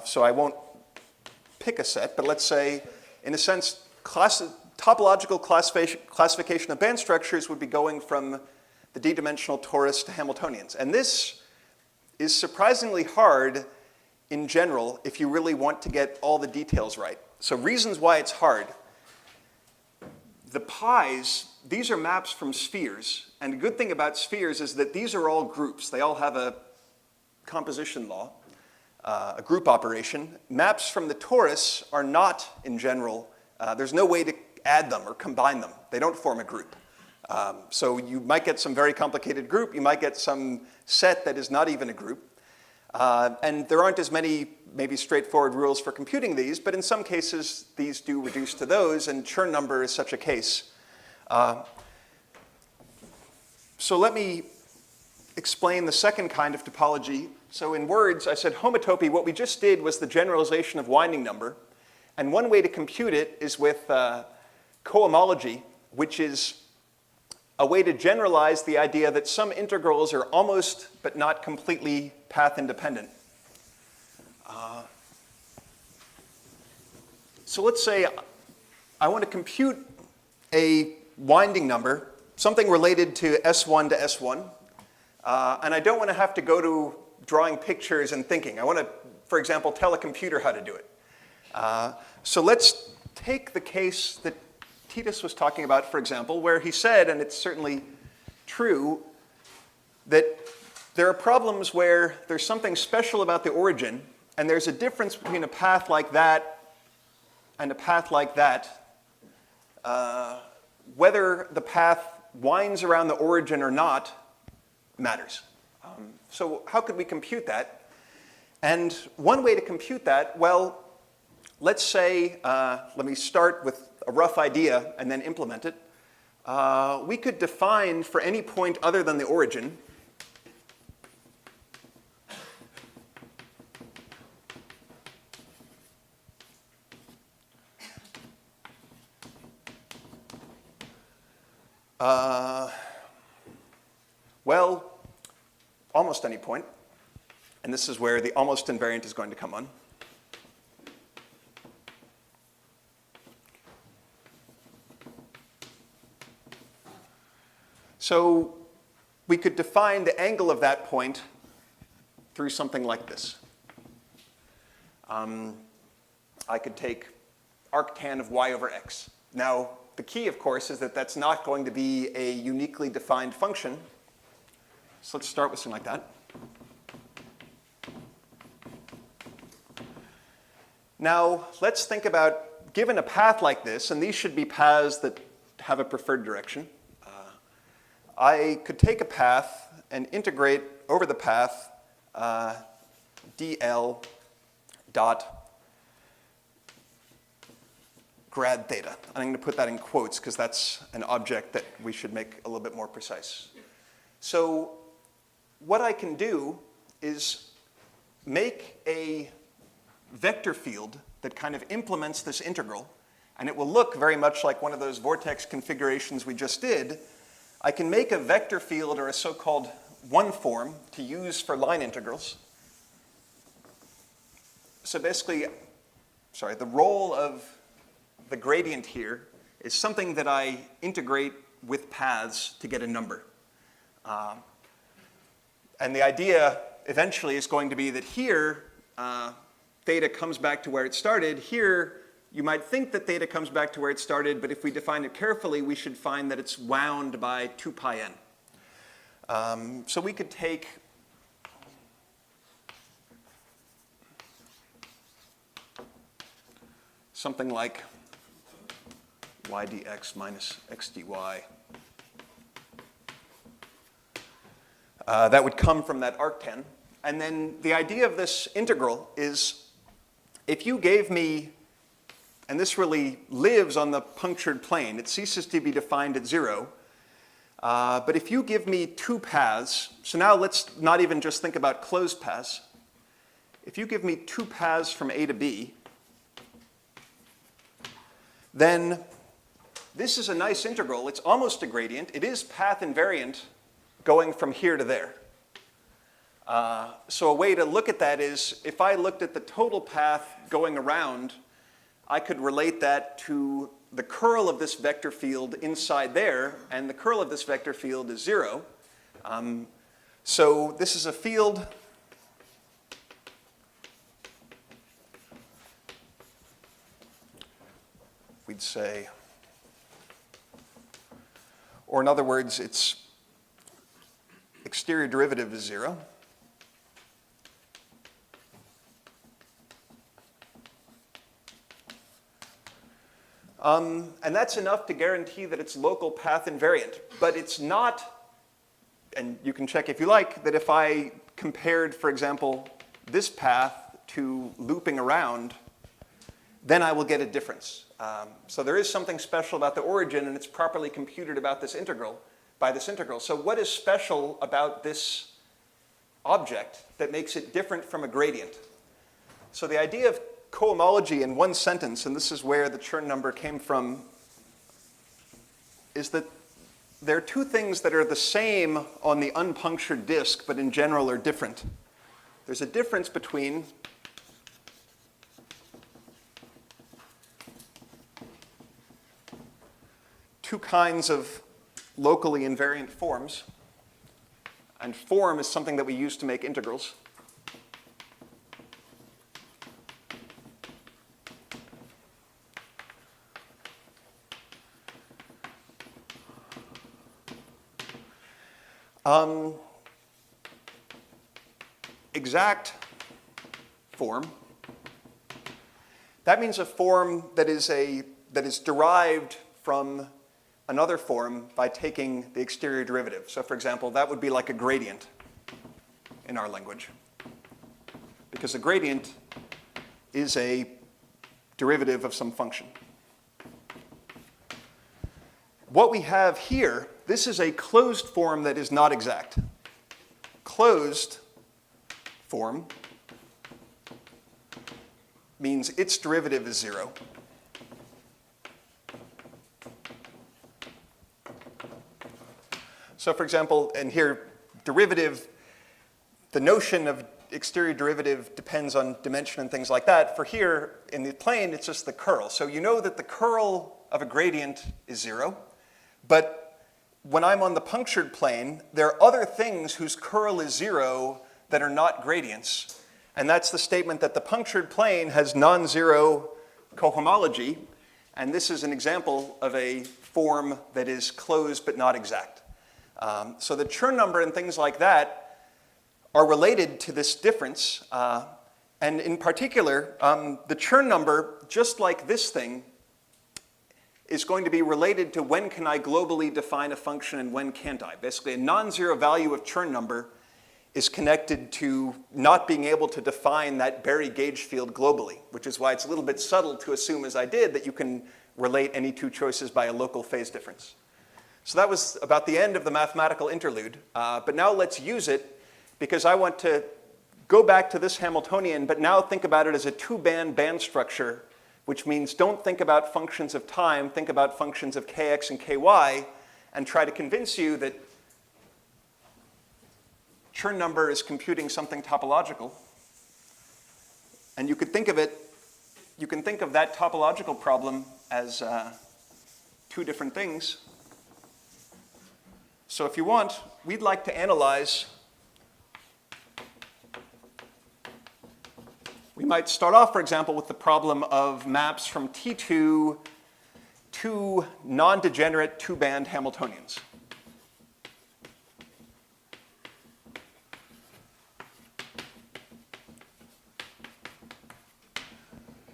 So I won't pick a set, but let's say, in a sense, topological classification of band structures would be going from the d-dimensional torus to Hamiltonians. And this is surprisingly hard in general if you really want to get all the details right. So reasons why it's hard. The pies, these are maps from spheres. And the good thing about spheres is that these are all groups. They all have a composition law, a group operation. Maps from the torus are not, in general, there's no way to add them or combine them. They don't form a group. So you might get some very complicated group. You might get some set that is not even a group. And there aren't as many maybe straightforward rules for computing these, but in some cases these do reduce to those, and Chern number is such a case. So let me explain the second kind of topology. So in words, I said homotopy, what we just did was the generalization of winding number. And one way to compute it is with cohomology, which is a way to generalize the idea that some integrals are almost but not completely path independent. So let's say I want to compute a winding number, something related to S1 to S1, and I don't want to have to go to drawing pictures and thinking. I want to, for example, tell a computer how to do it. So let's take the case that Titus was talking about, for example, where he said, and it's certainly true, that there are problems where there's something special about the origin, and there's a difference between a path like that and a path like that. Whether the path winds around the origin or not matters. So how could we compute that? And one way to compute that, well, let's say, let me start with a rough idea and then implement it. We could define for any point other than the origin well, almost any point. And this is where the almost invariant is going to come on. So we could define the angle of that point through something like this. I could take arctan of y over x. Now, the key, of course, is that that's not going to be a uniquely defined function. So let's start with something like that. Now, let's think about, given a path like this, and these should be paths that have a preferred direction, I could take a path and integrate over the path dl dot grad theta. I'm going to put that in quotes because that's an object that we should make a little bit more precise. So what I can do is make a vector field that kind of implements this integral, and it will look very much like one of those vortex configurations we just did. I can make a vector field, or a so-called one form, to use for line integrals. So basically, the role of the gradient here is something that I integrate with paths to get a number. And the idea eventually is going to be that here, theta comes back to where it started. Here, you might think that theta comes back to where it started, but if we define it carefully, we should find that it's wound by 2 pi n. So we could take something like y dx minus x dy. That would come from that arctan. And then the idea of this integral is if you gave me, and this really lives on the punctured plane, it ceases to be defined at 0. But if you give me 2 paths, so now let's not even just think about closed paths. If you give me 2 paths from A to B, then this is a nice integral. It's almost a gradient. It is path invariant going from here to there. So a way to look at that is if I looked at the total path going around, I could relate that to the curl of this vector field inside there, and the curl of this vector field is 0. So this is a field we'd say, or in other words, its exterior derivative is 0. And that's enough to guarantee that it's local path invariant. But it's not, and you can check if you like, that if I compared, for example, this path to looping around, then I will get a difference. So there is something special about the origin, and it's properly computed about this integral, by this integral. So what is special about this object that makes it different from a gradient? So the idea of cohomology in one sentence, and this is where the Chern number came from, is that there are two things that are the same on the unpunctured disk, but in general are different. There's a difference between two kinds of locally invariant forms. And form is something that we use to make integrals. Exact form. That means a form that is derived from another form by taking the exterior derivative. So for example, that would be like a gradient in our language, because a gradient is a derivative of some function. What we have here, this is a closed form that is not exact. Closed form means its derivative is 0. So for example, and here, derivative, the notion of exterior derivative depends on dimension and things like that. For here, in the plane, it's just the curl. So you know that the curl of a gradient is 0. But when I'm on the punctured plane, there are other things whose curl is 0 that are not gradients. And that's the statement that the punctured plane has non-zero cohomology. And this is an example of a form that is closed but not exact. So the Chern number and things like that are related to this difference. And in particular, the Chern number, just like this thing, is going to be related to when can I globally define a function and when can't I. Basically, a non-zero value of Chern number is connected to not being able to define that Berry gauge field globally, which is why it's a little bit subtle to assume, as I did, that you can relate any two choices by a local phase difference. So that was about the end of the mathematical interlude. But now let's use it, because I want to go back to this Hamiltonian, but now think about it as a two-band band structure, which means don't think about functions of time, think about functions of kx and ky, and try to convince you that Chern number is computing something topological. And you could think of it, you can think of that topological problem as two different things. So if you want, we'd like to analyze, we might start off, for example, with the problem of maps from T2 to non-degenerate two-band Hamiltonians.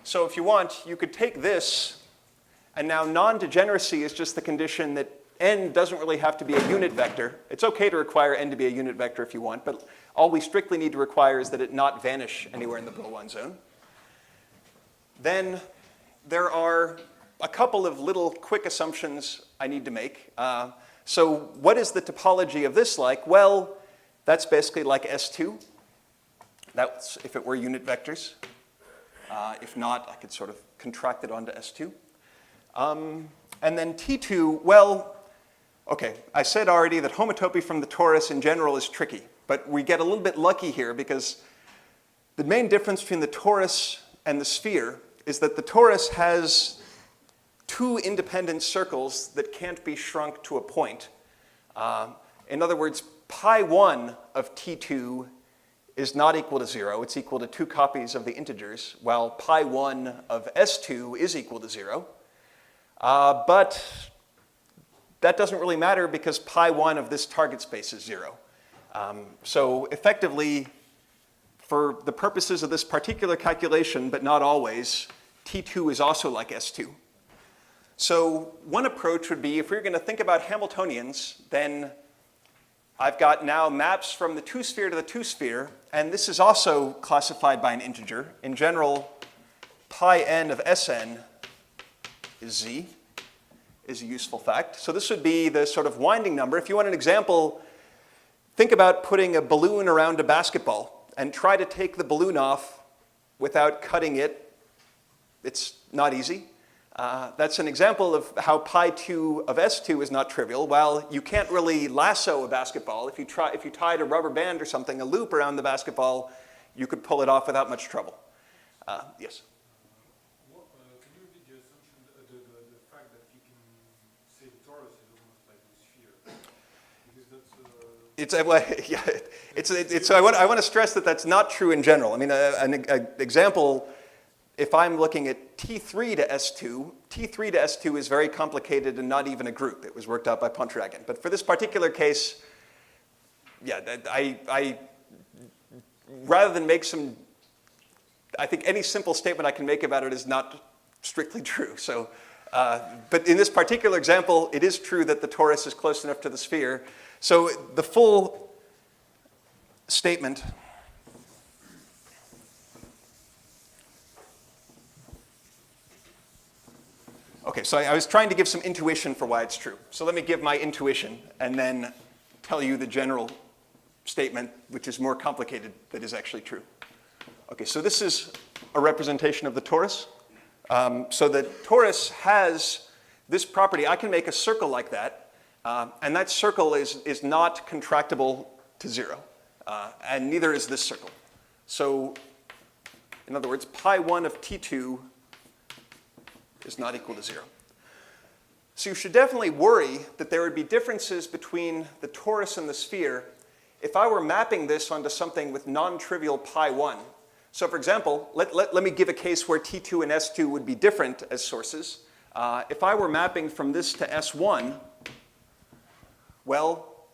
So if you want, you could take this, and now non-degeneracy is just the condition that n doesn't really have to be a unit vector. It's okay to require n to be a unit vector if you want, but all we strictly need to require is that it not vanish anywhere in the Brillouin zone. Then there are a couple of little quick assumptions I need to make. So what is the topology of this like? Well, that's basically like S2. That's if it were unit vectors. If not, I could sort of contract it onto S2. And then T2, well, okay, I said already that homotopy from the torus in general is tricky, but we get a little bit lucky here because the main difference between the torus and the sphere is that the torus has two independent circles that can't be shrunk to a point. In other words, pi1 of T2 is not equal to 0. It's equal to 2 copies of the integers, while pi1 of S2 is equal to 0. But that doesn't really matter because pi1 of this target space is 0. So effectively, for the purposes of this particular calculation, but not always, T2 is also like S2. So one approach would be, if we were going to think about Hamiltonians, then I've got now maps from the two-sphere to the two-sphere, and this is also classified by an integer. In general, pi n of Sn is z, is a useful fact. So this would be the sort of winding number. If you want an example, think about putting a balloon around a basketball and try to take the balloon off without cutting it. It's not easy. That's an example of how pi 2 of S2 is not trivial. While you can't really lasso a basketball, if you tied a rubber band or something, a loop around the basketball, you could pull it off without much trouble. Yes? Can you repeat the assumption, the fact that you can say the torus is almost like a sphere? Because that's... So I want to stress that that's not true in general. I mean, an example, if I'm looking at T3 to S2, T3 to S2 is very complicated and not even a group. It was worked out by Pontryagin. But for this particular case, yeah, I rather than make some, I think any simple statement I can make about it is not strictly true. So, but in this particular example, it is true that the torus is close enough to the sphere. So the full statement okay, so I was trying to give some intuition for why it's true. So let me give my intuition and then tell you the general statement, which is more complicated, that is actually true. Okay, so this is a representation of the torus. So the torus has this property. I can make a circle like that, and that circle is not contractible to 0, and neither is this circle. So in other words, pi 1 of T2 is not equal to 0. So you should definitely worry that there would be differences between the torus and the sphere if I were mapping this onto something with non-trivial pi 1. So for example, let me give a case where T2 and S2 would be different as sources. If I were mapping from this to S1, well,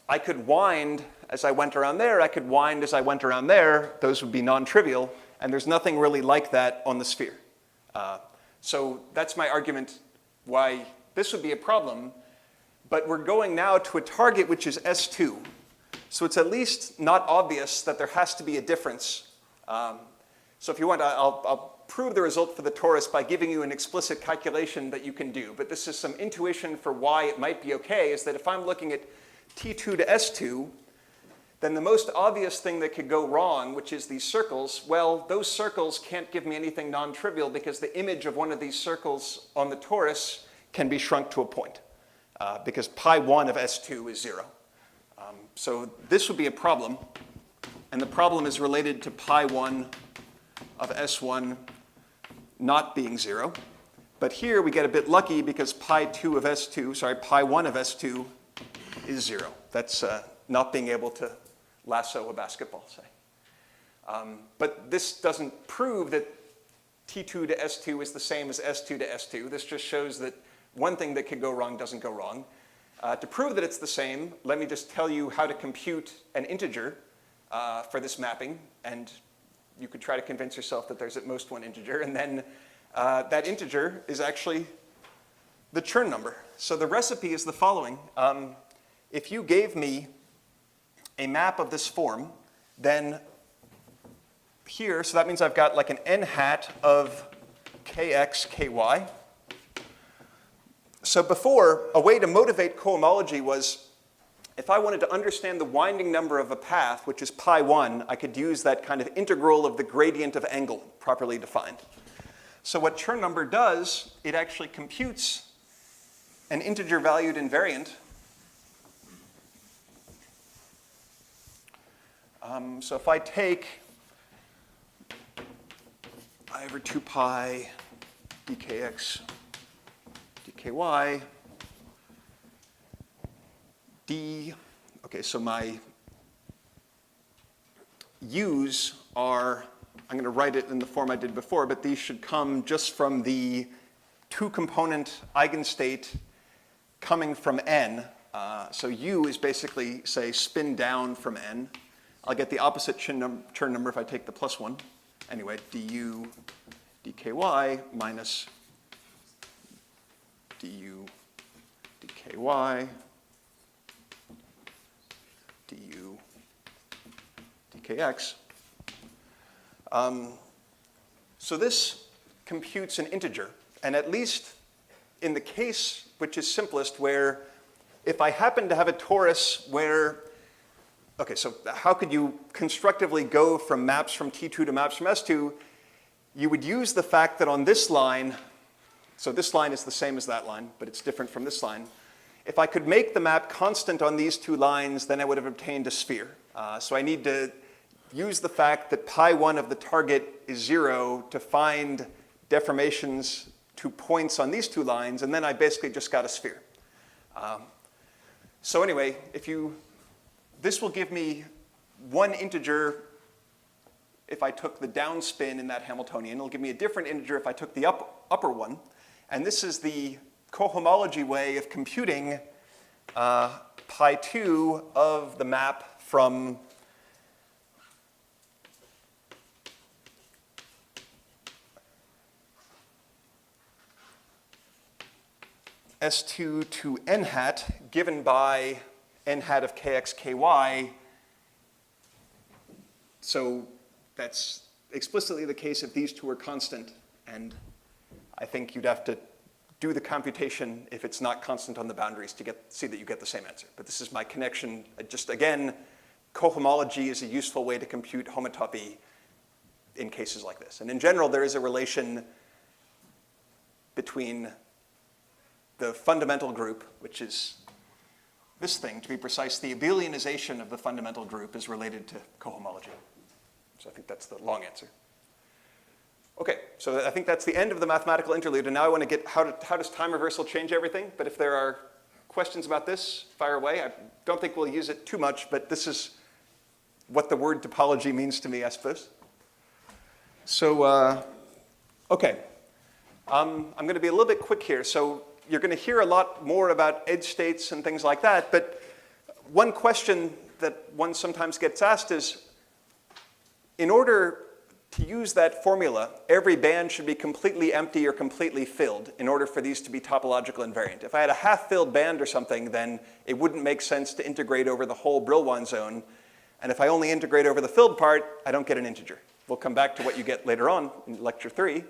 I could wind as I went around there. I could wind as I went around there. Those would be non-trivial. And there's nothing really like that on the sphere. So that's my argument why this would be a problem. But we're going now to a target which is S2. So it's at least not obvious that there has to be a difference. So if you want, I'll prove the result for the torus by giving you an explicit calculation that you can do. But this is some intuition for why it might be okay, is that if I'm looking at T2 to S2, then the most obvious thing that could go wrong, which is these circles, well, those circles can't give me anything non-trivial because the image of one of these circles on the torus can be shrunk to a point because pi 1 of S2 is 0. So this would be a problem, and the problem is related to pi 1 of S1 not being 0. But here we get a bit lucky because pi 1 of S2 is 0. That's not being able to lasso a basketball, say. But this doesn't prove that T2 to S2 is the same as S2 to S2. This just shows that one thing that could go wrong doesn't go wrong. To prove that it's the same, let me just tell you how to compute an integer for this mapping. And you could try to convince yourself that there's at most one integer. And then that integer is actually the Chern number. So the recipe is the following. If you gave me a map of this form, then here, so that means I've got like an n hat of kx, ky. So before, a way to motivate cohomology was if I wanted to understand the winding number of a path, which is pi 1, I could use that kind of integral of the gradient of angle properly defined. So what Chern number does, it actually computes an integer valued invariant. So if I take I over 2 pi dkx dky d, okay, so my u's are, I'm going to write it in the form I did before, but these should come just from the two-component eigenstate coming from n. So u is basically, say, spin down from n. I'll get the opposite Chern number if I take the plus one. Anyway, du dky minus du dky du dkx. So this computes an integer, and at least in the case which is simplest, where if I happen to have a torus where, okay, so how could you constructively go from maps from T2 to maps from S2? You would use the fact that on this line, so this line is the same as that line, but it's different from this line. If I could make the map constant on these two lines, then I would have obtained a sphere. So I need to use the fact that pi1 of the target is 0 to find deformations to points on these two lines, and then I basically just got a sphere. So anyway, this will give me one integer if I took the down spin in that Hamiltonian. It'll give me a different integer if I took the upper one. And this is the cohomology way of computing pi2 of the map from S2 to n hat given by n hat of kx, ky. So that's explicitly the case if these two are constant. And I think you'd have to do the computation if it's not constant on the boundaries to see that you get the same answer. But this is my connection. Just again, cohomology is a useful way to compute homotopy in cases like this. And in general, there is a relation between the fundamental group, which is this thing, to be precise, the abelianization of the fundamental group is related to cohomology. So I think that's the long answer. Okay, so I think that's the end of the mathematical interlude, and now I want to get how does time reversal change everything? But if there are questions about this, fire away. I don't think we'll use it too much, but this is what the word topology means to me, I suppose. So, okay. I'm going to be a little bit quick here. So you're going to hear a lot more about edge states and things like that, but one question that one sometimes gets asked is, in order to use that formula, every band should be completely empty or completely filled in order for these to be topological invariant. If I had a half-filled band or something, then it wouldn't make sense to integrate over the whole Brillouin zone. And if I only integrate over the filled part, I don't get an integer. We'll come back to what you get later on in lecture 3.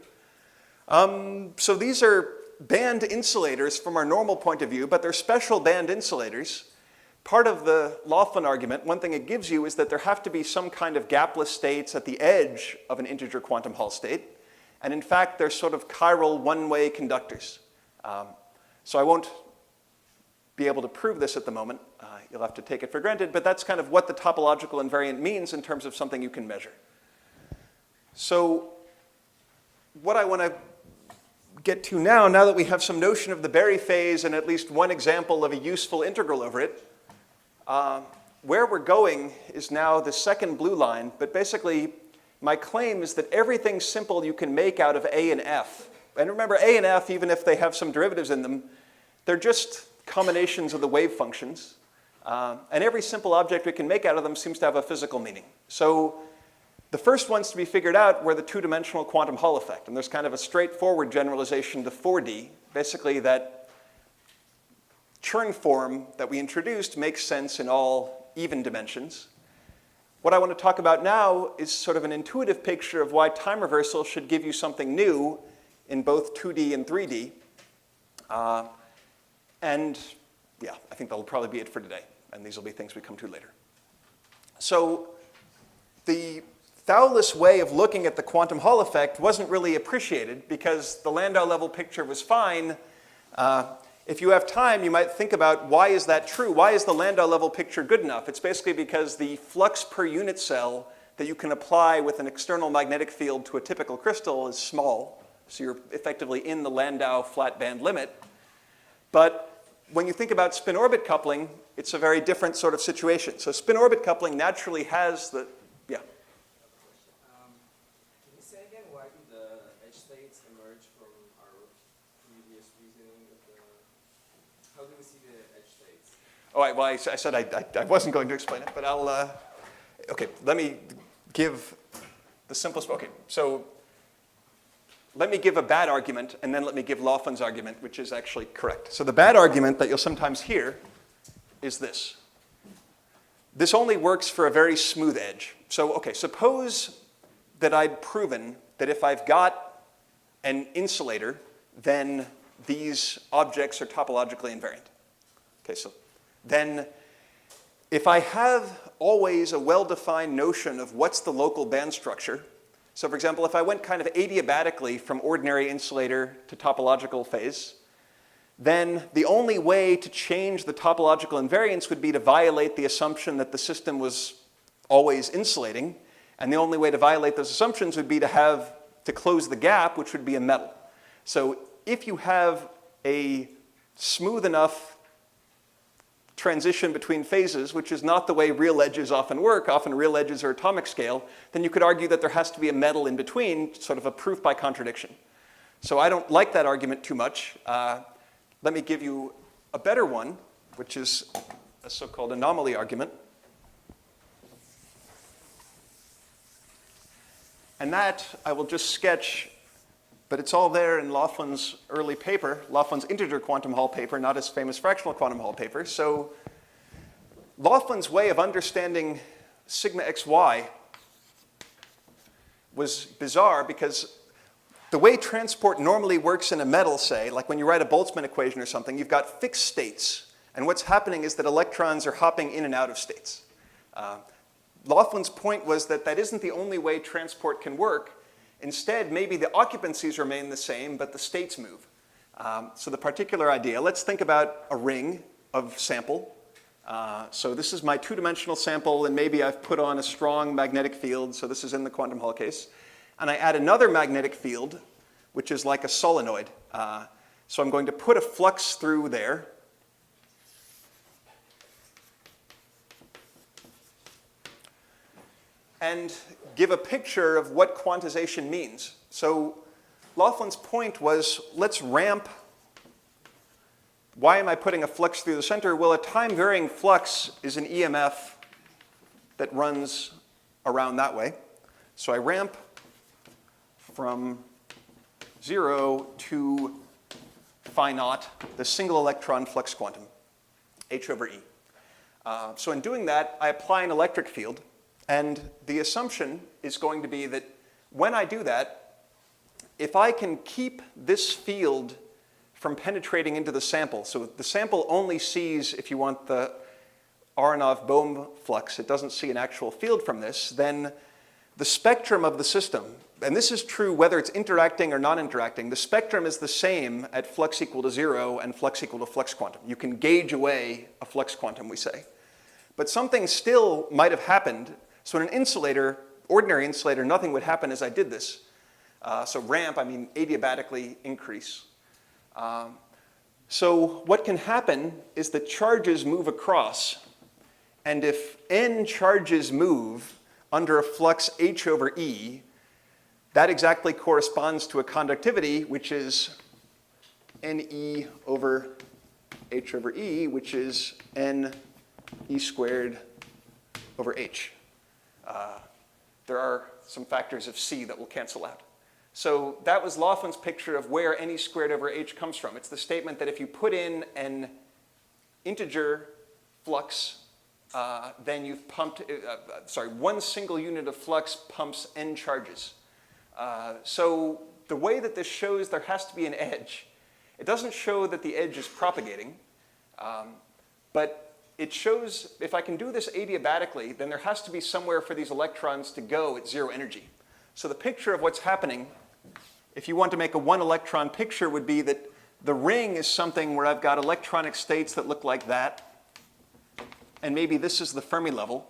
So these are band insulators from our normal point of view, but they're special band insulators. Part of the Laughlin argument, one thing it gives you is that there have to be some kind of gapless states at the edge of an integer quantum Hall state. And in fact, they're sort of chiral one-way conductors. So I won't be able to prove this at the moment. You'll have to take it for granted, but that's kind of what the topological invariant means in terms of something you can measure. So what I want to get to now that we have some notion of the Berry phase and at least one example of a useful integral over it, where we're going is now the second blue line, but basically my claim is that everything simple you can make out of A and F, and remember A and F, even if they have some derivatives in them, they're just combinations of the wave functions, and every simple object we can make out of them seems to have a physical meaning. So the first ones to be figured out were the two-dimensional quantum Hall effect, and there's kind of a straightforward generalization to 4D, basically that Chern form that we introduced makes sense in all even dimensions. What I want to talk about now is sort of an intuitive picture of why time reversal should give you something new in both 2D and 3D. And yeah, I think that'll probably be it for today, and these will be things we come to later. So the Thallus way of looking at the quantum Hall effect wasn't really appreciated because the Landau level picture was fine. If you have time, you might think about why is that true? Why is the Landau level picture good enough? It's basically because the flux per unit cell that you can apply with an external magnetic field to a typical crystal is small. So you're effectively in the Landau flat band limit. But when you think about spin-orbit coupling, it's a very different sort of situation. So spin-orbit coupling naturally has the, yeah. Can you say again why did the edge states emerge from our previous reasoning of the, how do we see the edge states? Oh, well, I said I wasn't going to explain it, but I'll, okay, let me give the simplest, okay, so let me give a bad argument, and then let me give Laughlin's argument, which is actually correct. So the bad argument that you'll sometimes hear is this. this only works for a very smooth edge. So, okay, suppose that I'd proven that if I've got an insulator, then these objects are topologically invariant. Okay, so then if I have always a well-defined notion of what's the local band structure, so for example, if I went kind of adiabatically from ordinary insulator to topological phase, then the only way to change the topological invariance would be to violate the assumption that the system was always insulating, and the only way to violate those assumptions would be to close the gap, which would be a metal. So if you have a smooth enough transition between phases, which is not the way real edges often work, often real edges are atomic scale, then you could argue that there has to be a metal in between, sort of a proof by contradiction. So I don't like that argument too much. Let me give you a better one, which is a so-called anomaly argument. And that I will just sketch, but it's all there in Laughlin's early paper, Laughlin's integer quantum Hall paper, not his famous fractional quantum Hall paper. So Laughlin's way of understanding sigma xy was bizarre because the way transport normally works in a metal, say, like when you write a Boltzmann equation or something, you've got fixed states. And what's happening is that electrons are hopping in and out of states. Laughlin's point was that that isn't the only way transport can work. Instead, maybe the occupancies remain the same, but the states move. So the particular idea, let's think about a ring of sample. So this is my two-dimensional sample, and maybe I've put on a strong magnetic field. So this is in the quantum Hall case. And I add another magnetic field, which is like a solenoid. So I'm going to put a flux through there. And give a picture of what quantization means. So Laughlin's point was, let's ramp. Why am I putting a flux through the center? Well, a time-varying flux is an EMF that runs around that way. So I ramp from 0 to phi naught, the single electron flux quantum, h over e. So in doing that, I apply an electric field. And the assumption is going to be that when I do that, if I can keep this field from penetrating into the sample, so the sample only sees, if you want the Aronoff-Bohm flux, it doesn't see an actual field from this, then the spectrum of the system, and this is true whether it's interacting or non-interacting, the spectrum is the same at flux equal to 0 and flux equal to flux quantum. You can gauge away a flux quantum, we say. But something still might have happened. So in an insulator, ordinary insulator, nothing would happen as I did this. So ramp, I mean adiabatically increase. So what can happen is that charges move across. And if n charges move under a flux h over e, that exactly corresponds to a conductivity, which is ne over h over e, which is n e squared over h. There are some factors of c that will cancel out. So that was Laughlin's picture of where ne squared over h comes from. It's the statement that if you put in an integer flux, then you've pumped, one single unit of flux pumps n charges. So the way that this shows there has to be an edge, it doesn't show that the edge is propagating, but it shows if I can do this adiabatically, then there has to be somewhere for these electrons to go at 0 energy. So the picture of what's happening, if you want to make a one electron picture, would be that the ring is something where I've got electronic states that look like that. And maybe this is the Fermi level.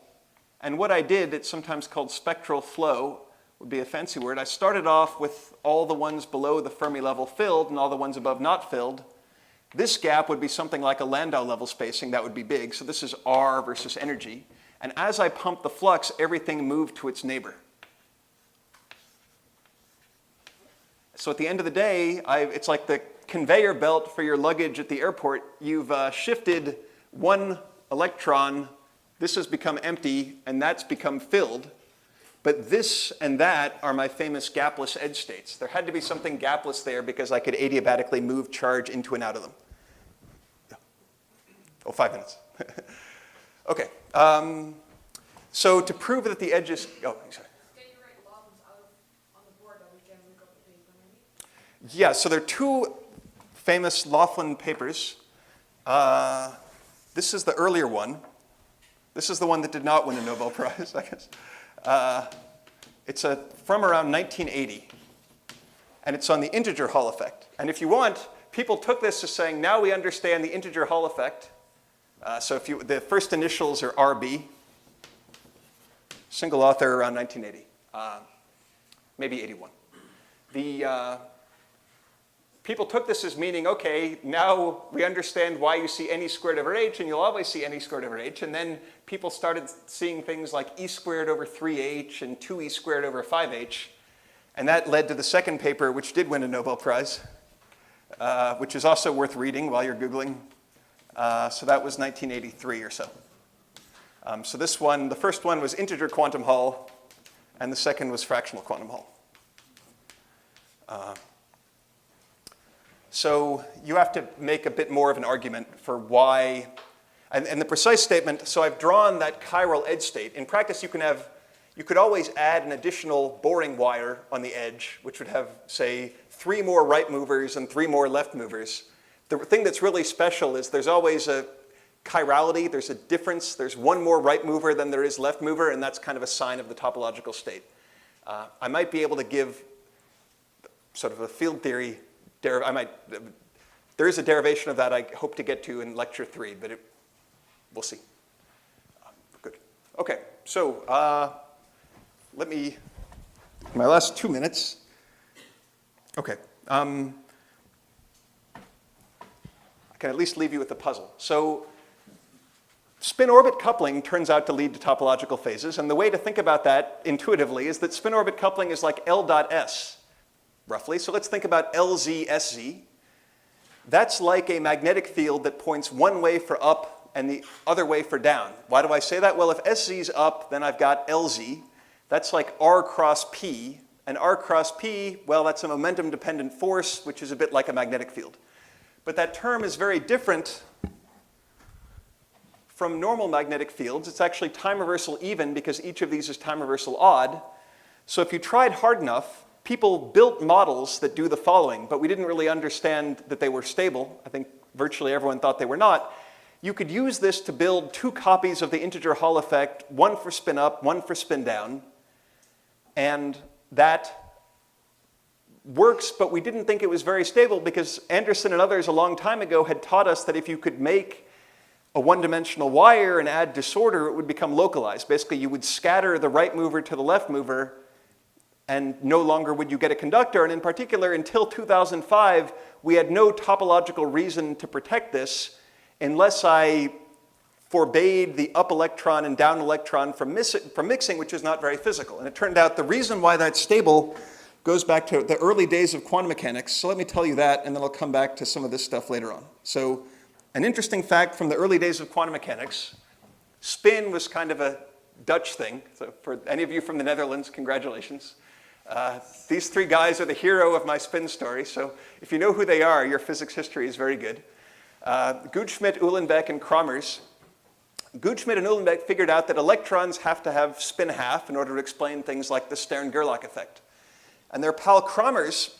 And what I did, it's sometimes called spectral flow, would be a fancy word. I started off with all the ones below the Fermi level filled and all the ones above not filled. This gap would be something like a Landau level spacing. That would be big. So this is R versus energy. And as I pump the flux, everything moved to its neighbor. So at the end of the day, it's like the conveyor belt for your luggage at the airport. You've shifted one electron. This has become empty, and that's become filled. But this and that are my famous gapless edge states. There had to be something gapless there because I could adiabatically move charge into and out of them. Oh, 5 minutes. Okay. So to prove that the edges, oh, sorry. Can you write Laughlin's out on the board that we can look up the paper maybe? Yeah, so there are two famous Laughlin papers. This is the earlier one. This is the one that did not win a Nobel Prize, I guess. It's from around 1980, and it's on the integer Hall effect. And if you want, people took this as saying, now we understand the integer Hall effect. So if the first initials are RB, single author around 1980, maybe 81. People took this as meaning, okay, now we understand why you see any squared over h, and you'll always see any squared over h. And then people started seeing things like e squared over 3h and 2e squared over 5h. And that led to the second paper, which did win a Nobel Prize, which is also worth reading while you're Googling. So that was 1983 or so. So this one, the first one was integer quantum Hall, and the second was fractional quantum Hall. So you have to make a bit more of an argument for why, and the precise statement, so I've drawn that chiral edge state. In practice, you could always add an additional boring wire on the edge, which would have, say, 3 more right movers and 3 more left movers. The thing that's really special is there's always a chirality, there's a difference, there's 1 more right mover than there is left mover, and that's kind of a sign of the topological state. I might be able to give sort of a field theory, there is a derivation of that I hope to get to in lecture 3, but we'll see. Good. Okay, so my last 2 minutes. Okay. I can at least leave you with the puzzle. So spin-orbit coupling turns out to lead to topological phases, and the way to think about that intuitively is that spin-orbit coupling is like L dot S, roughly. So let's think about LZ, SZ. That's like a magnetic field that points one way for up and the other way for down. Why do I say that? Well, if SZ is up, then I've got LZ. That's like R cross P. And R cross P, well, that's a momentum-dependent force, which is a bit like a magnetic field. But that term is very different from normal magnetic fields. It's actually time reversal even because each of these is time reversal odd. So if you tried hard enough, people built models that do the following, but we didn't really understand that they were stable. I think virtually everyone thought they were not. You could use this to build 2 copies of the integer Hall effect, 1 for spin up, 1 for spin down. And that works, but we didn't think it was very stable because Anderson and others a long time ago had taught us that if you could make a one-dimensional wire and add disorder, it would become localized. Basically, you would scatter the right mover to the left mover, and no longer would you get a conductor. And in particular, until 2005, we had no topological reason to protect this unless I forbade the up electron and down electron from mixing, which is not very physical. And it turned out the reason why that's stable goes back to the early days of quantum mechanics. So let me tell you that, and then I'll come back to some of this stuff later on. So an interesting fact from the early days of quantum mechanics, spin was kind of a Dutch thing. So for any of you from the Netherlands, congratulations. These 3 guys are the hero of my spin story, so if you know who they are, your physics history is very good. Goudsmit, Uhlenbeck, and Kramers. Goudsmit and Uhlenbeck figured out that electrons have to have spin half in order to explain things like the Stern-Gerlach effect. And their pal Kramers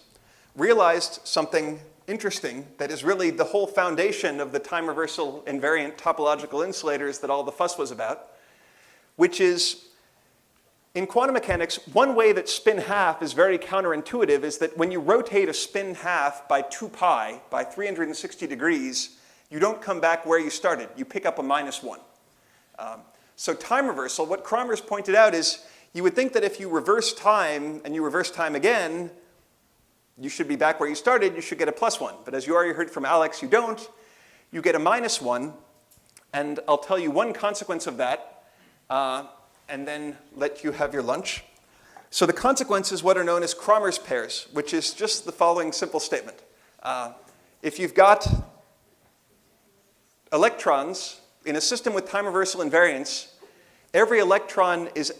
realized something interesting that is really the whole foundation of the time reversal invariant topological insulators that all the fuss was about, which is in quantum mechanics, one way that spin half is very counterintuitive is that when you rotate a spin half by 2 pi, by 360 degrees, you don't come back where you started. You pick up a -1. So time reversal, what Kramers pointed out is you would think that if you reverse time and you reverse time again, you should be back where you started, you should get a +1. But as you already heard from Alex, you don't. You get a -1, and I'll tell you one consequence of that, and then let you have your lunch. So the consequence is what are known as Kramers pairs, which is just the following simple statement. If you've got electrons in a system with time reversal invariance, every electron is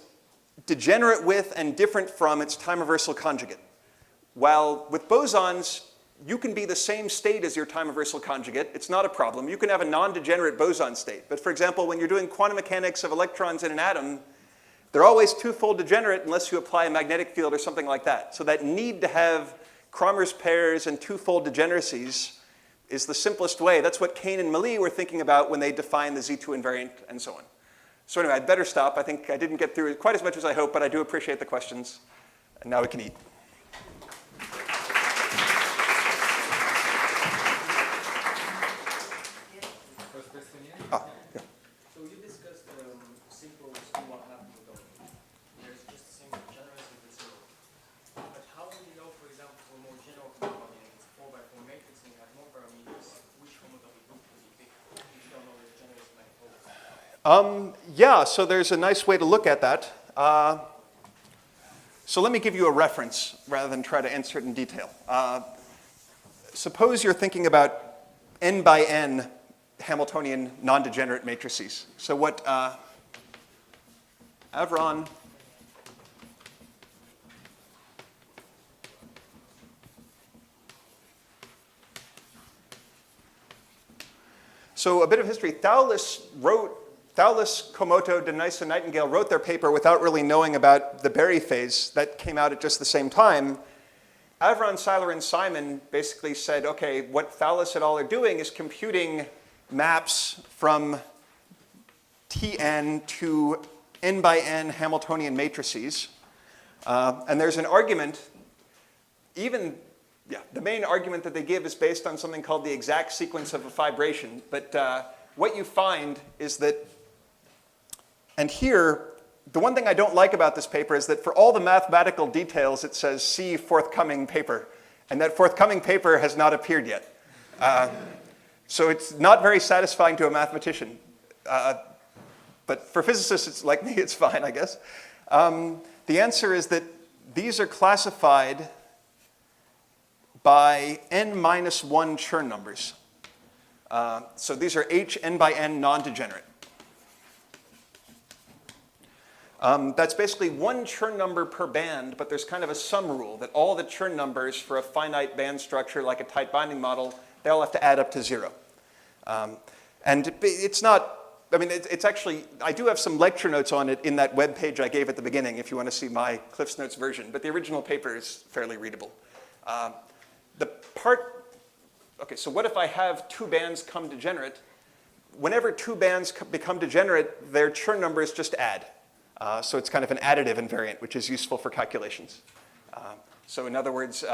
degenerate with and different from its time reversal conjugate. While with bosons, you can be the same state as your time reversal conjugate. It's not a problem. You can have a non-degenerate boson state. But for example, when you're doing quantum mechanics of electrons in an atom, they're always twofold degenerate unless you apply a magnetic field or something like that. So that need to have Kramers pairs and twofold degeneracies is the simplest way. That's what Kane and Mealy were thinking about when they defined the Z2 invariant and so on. So anyway, I'd better stop. I think I didn't get through it quite as much as I hoped, but I do appreciate the questions. And now we can eat. First question here. Yeah. So you discussed simple schema happening with there's just a single degeneracy with zero. But how do you know, for example, for more general homology, and it's 4x4 matrix and you have more parameters, which homology group would you pick if you don't know the degeneracy manifold? Yeah, so there's a nice way to look at that. So let me give you a reference rather than try to answer it in detail. Suppose you're thinking about n by n Hamiltonian non-degenerate matrices. So what Avron So a bit of history. Thallus, Komoto, Denice, Nightingale wrote their paper without really knowing about the Berry phase. That came out at just the same time. Avron, Seiler, and Simon basically said, okay, what Thallus et al. Are doing is computing maps from Tn to n by n Hamiltonian matrices. And there's an argument, the main argument that they give is based on something called the exact sequence of a fibration. But what you find is that, and here, the one thing I don't like about this paper is that for all the mathematical details, it says see forthcoming paper. And that forthcoming paper has not appeared yet. So it's not very satisfying to a mathematician. But for physicists like me, it's fine, I guess. The answer is that these are classified by n minus 1 Chern numbers. So these are H n by n non-degenerate. That's basically one Chern number per band, but there's kind of a sum rule that all the Chern numbers for a finite band structure like a tight binding model, they all have to add up to 0. And it's not, I mean, it's actually, I do have some lecture notes on it in that web page I gave at the beginning if you want to see my Cliff's Notes version, but the original paper is fairly readable. Okay, so what if I have two bands come degenerate? Whenever two bands become degenerate, their Chern numbers just add. So it's kind of an additive invariant, which is useful for calculations. So in other words,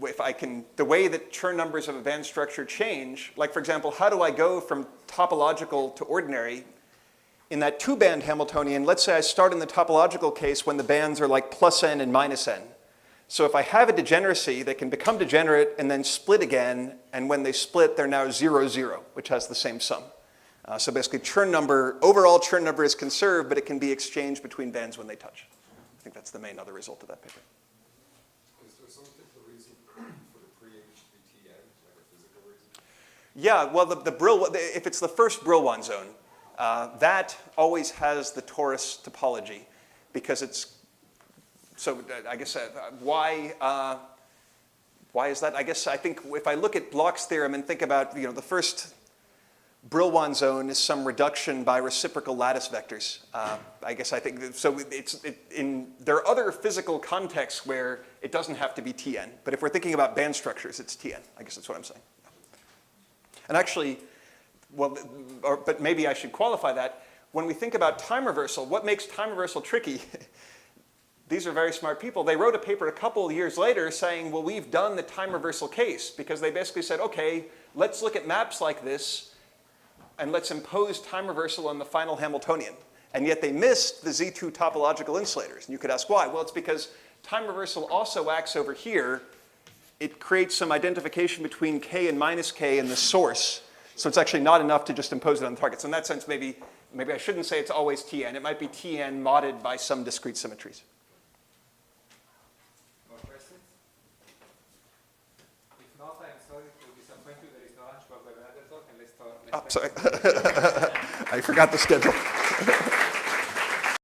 if I can, the way that Chern numbers of a band structure change, like for example, how do I go from topological to ordinary? In that two-band Hamiltonian, let's say I start in the topological case when the bands are like plus n and minus n. So if I have a degeneracy, they can become degenerate and then split again, and when they split, they're now 0, 0, which has the same sum. So basically, Chern number, overall Chern number is conserved, but it can be exchanged between bands when they touch. I think that's the main other result of that paper. Is there some particular reason for the pre-H to be Tn, like a physical reason? Yeah, well, if it's the first Brillouin zone, that always has the torus topology because it's, so I guess why is that? I think if I look at Bloch's theorem and think about, the first Brillouin zone is some reduction by reciprocal lattice vectors. I think, so there are other physical contexts where it doesn't have to be Tn, but if we're thinking about band structures, it's Tn. I guess that's what I'm saying. And actually, but maybe I should qualify that. When we think about time reversal, what makes time reversal tricky? These are very smart people. They wrote a paper a couple of years later saying, well, we've done the time reversal case, because they basically said, okay, let's look at maps like this and let's impose time reversal on the final Hamiltonian. And yet they missed the Z2 topological insulators. And you could ask why. Well, it's because time reversal also acts over here. It creates some identification between k and minus k in the source. So it's actually not enough to just impose it on the target. So in that sense, maybe I shouldn't say it's always Tn. It might be Tn modded by some discrete symmetries. More questions? If not, I'm sorry to disappoint you. There is no lunch, but we have another talk, and let's start. Oh, sorry. I forgot the schedule.